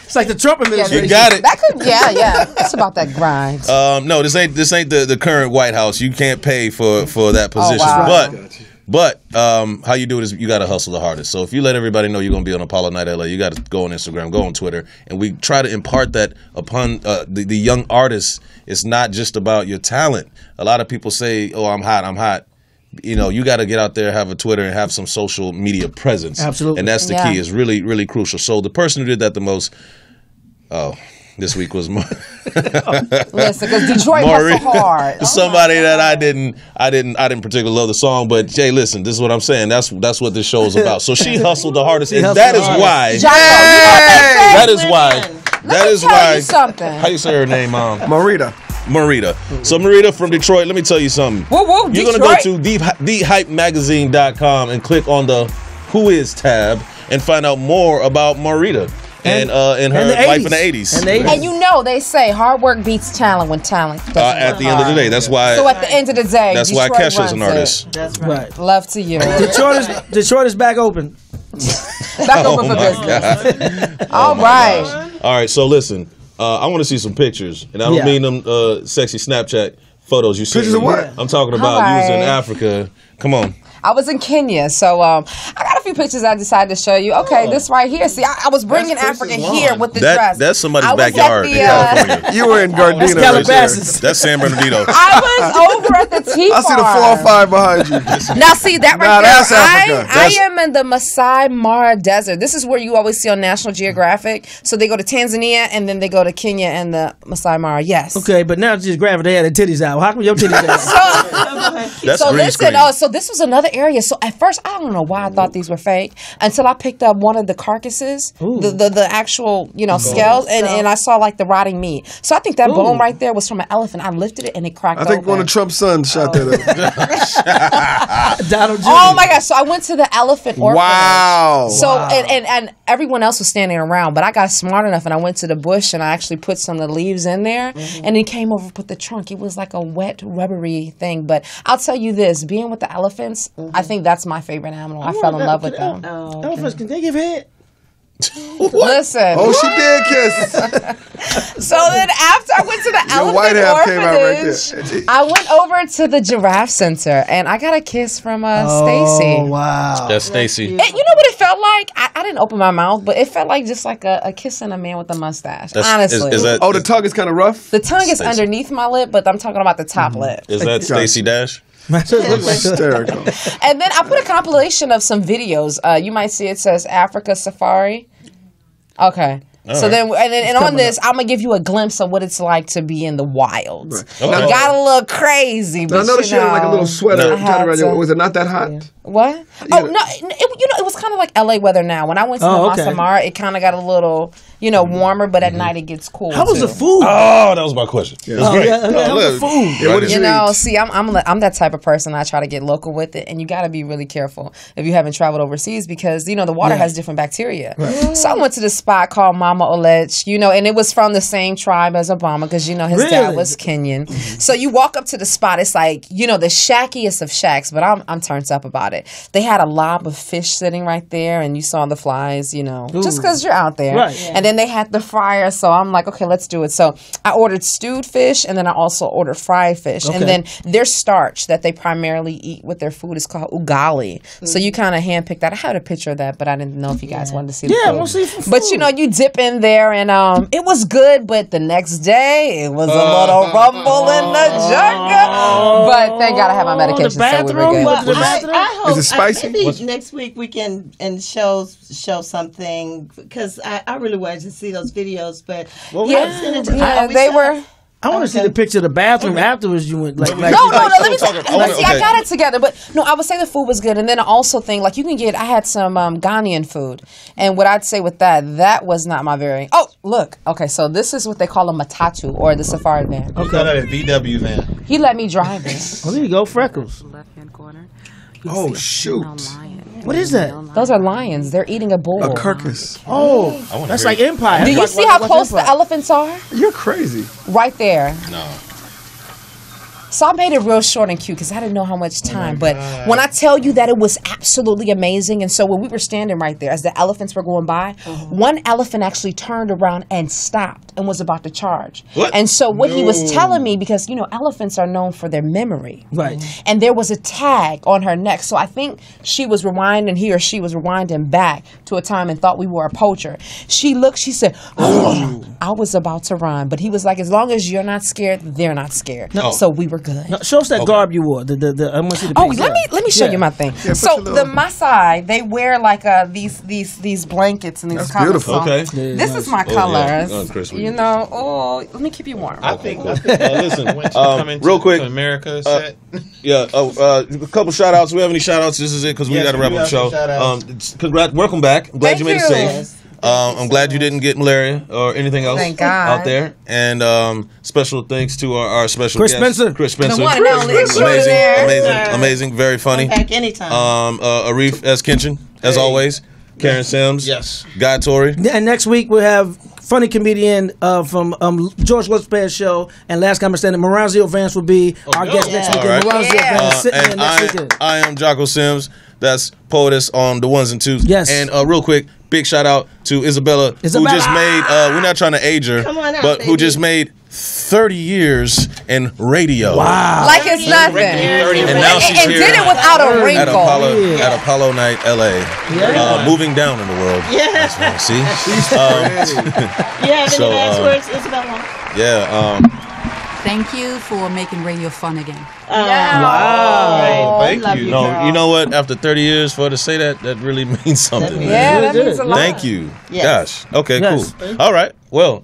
[SPEAKER 6] It's like the Trump administration.
[SPEAKER 3] You got it.
[SPEAKER 1] That could, yeah. It's about that grind.
[SPEAKER 3] No, this ain't the current White House. You can't pay for that position.
[SPEAKER 1] Oh, wow.
[SPEAKER 3] But But how you do it is you got to hustle the hardest. So if you let everybody know you're going to be on Apollo Night LA, you got to go on Instagram, go on Twitter, and we try to impart that upon the young artists. It's not just about your talent. A lot of people say, "Oh, I'm hot." You know, you got to get out there, have a Twitter, and have some social media presence.
[SPEAKER 6] Absolutely,
[SPEAKER 3] and that's the key. It's really, really crucial. So the person who did that the most, this week was
[SPEAKER 1] listen, because Detroit hustle hard.
[SPEAKER 3] Somebody that I didn't particularly love the song, but Jay, listen, this is what I'm saying. That's what this show is about. So she hustled the hardest, and that is why. That is why. That is why. How you say her name, Mom?
[SPEAKER 2] Marita.
[SPEAKER 3] So Marita from Detroit, let me tell you something.
[SPEAKER 1] Woo,
[SPEAKER 3] You're going to go to thehypemagazine.com and click on the Who Is tab and find out more about Marita and her life in the 80s.
[SPEAKER 1] And you know they say hard work beats talent when talent doesn't
[SPEAKER 3] at the end of the day. That's why.
[SPEAKER 1] So at the end of the day,
[SPEAKER 3] that's
[SPEAKER 1] Detroit
[SPEAKER 3] why Kesha's an artist.
[SPEAKER 4] That's
[SPEAKER 6] right.
[SPEAKER 1] Love to you.
[SPEAKER 6] Detroit is back open.
[SPEAKER 1] Back open for business. All right.
[SPEAKER 3] All right. So listen, I want to see some pictures, and I don't mean them sexy Snapchat photos you see.
[SPEAKER 2] Pictures of what?
[SPEAKER 3] I'm talking about you was in Africa. Come on.
[SPEAKER 1] I was in Kenya, so I got a few pictures I decided to show you. Okay, this right here. See, I was bringing Africa here with the dress.
[SPEAKER 3] That's somebody's backyard in California.
[SPEAKER 2] You were in Gardena.
[SPEAKER 3] That's San Bernardino.
[SPEAKER 1] I was over at the tea farm.
[SPEAKER 2] I see the 405 behind you.
[SPEAKER 1] Now, see that right there?
[SPEAKER 2] That's Africa.
[SPEAKER 1] I am in the Masai Mara Desert. This is where you always see on National Geographic. So they go to Tanzania, and then they go to Kenya and the Masai Mara. Yes.
[SPEAKER 6] Okay, but now just grab it. They had their titties out. How come your titties out?
[SPEAKER 1] So listen, so this was another area. So at first, I don't know why I thought these were fake until I picked up one of the carcasses, the actual scales, and I saw like the rotting meat. So I think that bone right there was from an elephant. I lifted it and it cracked open.
[SPEAKER 2] I think one of Trump's sons shot that up.
[SPEAKER 6] Donald Jr.
[SPEAKER 1] Oh my gosh! So I went to the elephant orphanage.
[SPEAKER 2] Wow.
[SPEAKER 1] So and everyone else was standing around, but I got smart enough and I went to the bush and I actually put some of the leaves in there, and he came over with the trunk. It was like a wet, rubbery thing. But I'll tell you this: being with the elephants, I think that's my favorite animal. I fell in love with them.
[SPEAKER 6] Elephants, can they give head?
[SPEAKER 1] Listen.
[SPEAKER 2] Oh, she did kiss.
[SPEAKER 1] So then after I went to the elephant orphanage, I went over to the giraffe center and I got a kiss from Stacy.
[SPEAKER 6] Oh, wow.
[SPEAKER 3] That's Stacy.
[SPEAKER 1] You know what it felt like? I didn't open my mouth, but it felt like just like a kissing a man with a mustache. Honestly.
[SPEAKER 2] The tongue is kind of rough?
[SPEAKER 1] The tongue is underneath my lip, but I'm talking about the top lip.
[SPEAKER 3] Is that Stacy Dash?
[SPEAKER 2] Hysterical.
[SPEAKER 1] And then I put a compilation of some videos. You might see it says Africa Safari. Okay. So then on this, I'm gonna give you a glimpse of what it's like to be in the wild. Right.
[SPEAKER 2] Okay.
[SPEAKER 1] It got a little crazy, but
[SPEAKER 2] I noticed you had like a little sweater tied around your. Was it not that hot?
[SPEAKER 1] Yeah. What? Oh no! It was kind of like LA weather now. When I went to the Masai Mara, it kind of got a little warmer, but at night it gets cool.
[SPEAKER 6] How was the food?
[SPEAKER 3] Oh, that was my question. It was great.
[SPEAKER 6] How was the food?
[SPEAKER 2] Yeah, what did you eat?
[SPEAKER 1] See, I'm that type of person. I try to get local with it, and you got to be really careful if you haven't traveled overseas because the water has different bacteria. Right. So I went to this spot called Mama Olech, and it was from the same tribe as Obama because his dad was Kenyan. So you walk up to the spot, it's like the shackiest of shacks, but I'm turned up about it. They had a lob of fish sitting right there, and you saw the flies, just because you're out there.
[SPEAKER 6] Right. Yeah.
[SPEAKER 1] And then they had the fryer, so I'm like, okay, let's do it. So I ordered stewed fish, and then I also ordered fried fish. Okay. And then their starch that they primarily eat with their food is called ugali. Mm-hmm. So you kind of handpick that. I had a picture of that, but I didn't know if you guys wanted to see the food.
[SPEAKER 6] Yeah, we'll see food.
[SPEAKER 1] But you dip in there, and it was good, but the next day, it was a little rumble in the jungle. But thank God I had my medication, so we were good.
[SPEAKER 4] I hope
[SPEAKER 2] is it spicy?
[SPEAKER 4] Maybe next week we can show something because I really wanted to see those videos, but
[SPEAKER 1] they were.
[SPEAKER 6] I want to see the picture of the bathroom afterwards. You went like
[SPEAKER 1] no. Let me see. I got it together, but no, I would say the food was good, and then I also think you can get. I had some Ghanaian food, and what I'd say with that was not my very. Oh, look. Okay, so this is what they call a matatu or the safari van.
[SPEAKER 12] Okay, that a VW van.
[SPEAKER 1] He let me drive it.
[SPEAKER 6] Well, there you go, Freckles.
[SPEAKER 1] Left-hand corner.
[SPEAKER 2] Oh shoot!
[SPEAKER 6] What is that?
[SPEAKER 1] Those are lions. They're eating a bull.
[SPEAKER 2] A carcass.
[SPEAKER 6] Oh, that's like Empire.
[SPEAKER 1] Do you see how close the elephants are?
[SPEAKER 2] You're crazy.
[SPEAKER 1] Right there.
[SPEAKER 3] No.
[SPEAKER 1] So I made it real short and cute because I didn't know how much time. But when I tell you that it was absolutely amazing, and so when we were standing right there as the elephants were going by, one elephant actually turned around and stopped and was about to charge.
[SPEAKER 3] What?
[SPEAKER 1] And so what he was telling me, because elephants are known for their memory,
[SPEAKER 6] right?
[SPEAKER 1] And there was a tag on her neck, so I think she was rewinding. He or she was rewinding back to a time and thought we were a poacher. She looked. She said, "I was about to run," but he was like, "As long as you're not scared, they're not scared."
[SPEAKER 6] No.
[SPEAKER 1] So we were good.
[SPEAKER 6] No, show us that garb you wore. I want to see the
[SPEAKER 1] Oh,
[SPEAKER 6] picture.
[SPEAKER 1] let me show you my thing.
[SPEAKER 2] Yeah,
[SPEAKER 1] So
[SPEAKER 2] put your
[SPEAKER 1] the
[SPEAKER 2] little-
[SPEAKER 1] Maasai, they wear like these blankets and these
[SPEAKER 2] That's
[SPEAKER 1] colors.
[SPEAKER 2] beautiful.
[SPEAKER 1] So
[SPEAKER 3] Okay.
[SPEAKER 1] this is my
[SPEAKER 3] Oh, yeah.
[SPEAKER 1] colors.
[SPEAKER 3] Oh, Chris, we
[SPEAKER 1] you
[SPEAKER 3] need
[SPEAKER 1] know. Oh, let me keep you warm.
[SPEAKER 12] I think
[SPEAKER 3] listen,
[SPEAKER 12] when she coming
[SPEAKER 3] real
[SPEAKER 12] to
[SPEAKER 3] quick,
[SPEAKER 12] America set.
[SPEAKER 3] Yeah, a couple shout outs. Do we have any shout outs? This is it because we
[SPEAKER 12] Yes,
[SPEAKER 3] got to
[SPEAKER 12] we
[SPEAKER 3] wrap
[SPEAKER 12] do
[SPEAKER 3] up the
[SPEAKER 12] have
[SPEAKER 3] show.
[SPEAKER 12] some shout-outs.
[SPEAKER 3] Welcome back. I'm glad
[SPEAKER 1] Thank
[SPEAKER 3] you made it
[SPEAKER 1] you.
[SPEAKER 3] safe. I'm glad you didn't get malaria or anything else
[SPEAKER 1] Thank God.
[SPEAKER 3] out there. And special thanks to our special
[SPEAKER 6] Chris
[SPEAKER 3] guest,
[SPEAKER 6] Spencer.
[SPEAKER 3] Chris Spencer.
[SPEAKER 1] The one and only
[SPEAKER 3] amazing,
[SPEAKER 1] extraordinaire.
[SPEAKER 3] amazing, very funny.
[SPEAKER 4] Come back anytime.
[SPEAKER 3] Arif S. Kinchin, as always. Karen Sims.
[SPEAKER 12] Yes.
[SPEAKER 3] Guy Torrey.
[SPEAKER 6] And next week we'll have funny comedian from George Lopez's show, and last time I said Maranzio Vance will be our guest next week.
[SPEAKER 3] All right.
[SPEAKER 6] Maranzio Vance sitting in
[SPEAKER 3] And
[SPEAKER 6] next weekend.
[SPEAKER 3] I am Jocko Sims. That's Poetess on the ones and twos.
[SPEAKER 6] Yes.
[SPEAKER 3] And real quick, big shout out to Isabella, who just made, we're not trying to age her,
[SPEAKER 4] Come on out,
[SPEAKER 3] but who
[SPEAKER 4] baby.
[SPEAKER 3] just made 30 years in radio.
[SPEAKER 6] Wow.
[SPEAKER 1] Like it's nothing.
[SPEAKER 3] And now she's
[SPEAKER 1] and
[SPEAKER 3] here
[SPEAKER 1] did it without a
[SPEAKER 3] at
[SPEAKER 1] wrinkle.
[SPEAKER 3] Apollo Night, LA. Moving down in the world.
[SPEAKER 4] Yeah.
[SPEAKER 3] That's right. See?
[SPEAKER 4] You have any
[SPEAKER 3] So,
[SPEAKER 4] last words, Isabella?
[SPEAKER 3] Yeah.
[SPEAKER 15] Thank you for making radio fun again.
[SPEAKER 3] Wow.
[SPEAKER 12] Thank
[SPEAKER 4] love
[SPEAKER 12] you.
[SPEAKER 4] you,
[SPEAKER 3] No,
[SPEAKER 4] girl.
[SPEAKER 3] you know what? After 30 years, for her to say that, that really means something.
[SPEAKER 1] Yeah, that means a lot.
[SPEAKER 3] Thank you.
[SPEAKER 4] Yes.
[SPEAKER 3] Gosh. Okay,
[SPEAKER 6] Yes.
[SPEAKER 3] cool. All right. Well,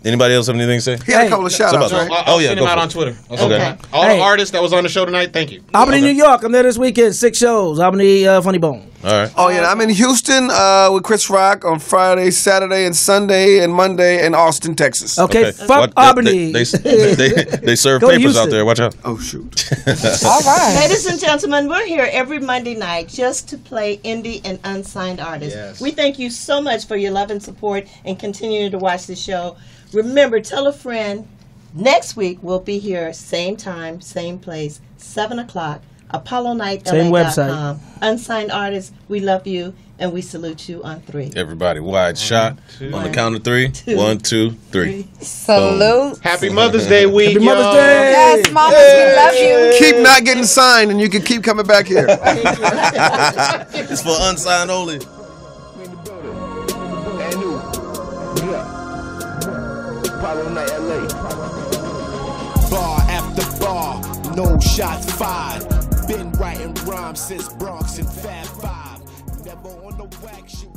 [SPEAKER 3] anybody else have anything to say?
[SPEAKER 2] He had a couple of shout outs,
[SPEAKER 3] Somebody-
[SPEAKER 2] right?
[SPEAKER 12] I'll
[SPEAKER 3] yeah,
[SPEAKER 12] send
[SPEAKER 3] go
[SPEAKER 12] him out
[SPEAKER 3] for
[SPEAKER 12] on
[SPEAKER 3] it.
[SPEAKER 12] Twitter.
[SPEAKER 3] Okay.
[SPEAKER 12] All
[SPEAKER 6] Hey.
[SPEAKER 12] the artists that was on the show tonight, thank you.
[SPEAKER 6] Albany, New York. I'm there this weekend. 6 shows. Albany Funny Bone.
[SPEAKER 3] All right.
[SPEAKER 2] Oh yeah, I'm in Houston with Chris Rock on Friday, Saturday, and Sunday, and Monday in Austin, Texas.
[SPEAKER 6] Okay, fuck
[SPEAKER 3] What-
[SPEAKER 6] Albany.
[SPEAKER 3] They serve
[SPEAKER 6] Go to
[SPEAKER 3] papers out
[SPEAKER 6] Houston.
[SPEAKER 3] there. Watch out.
[SPEAKER 2] Oh shoot.
[SPEAKER 1] All right.
[SPEAKER 4] Ladies and gentlemen, we're here every Monday night just to play indie and unsigned artists.
[SPEAKER 12] Yes.
[SPEAKER 4] We thank you so much for your love and support and continuing to watch the show. Remember, tell a friend. Next week, we'll be here, same time, same place, 7 o'clock, ApolloNightLA.com.
[SPEAKER 6] Same website.
[SPEAKER 4] Unsigned artists, we love you, and we salute you on 3.
[SPEAKER 3] Everybody, wide shot on the count of 3. 1, 2, 3.
[SPEAKER 1] Salute.
[SPEAKER 12] Happy Mother's Day week,
[SPEAKER 6] Happy Mother's
[SPEAKER 12] y'all.
[SPEAKER 6] Day.
[SPEAKER 1] Yes, mamas, we love you.
[SPEAKER 2] Keep not getting signed, and you can keep coming back here.
[SPEAKER 3] It's for unsigned only.
[SPEAKER 16] Bar after bar, no shots fired. Been writing rhymes since Bronx and Fab 5. Never on the wax shoot.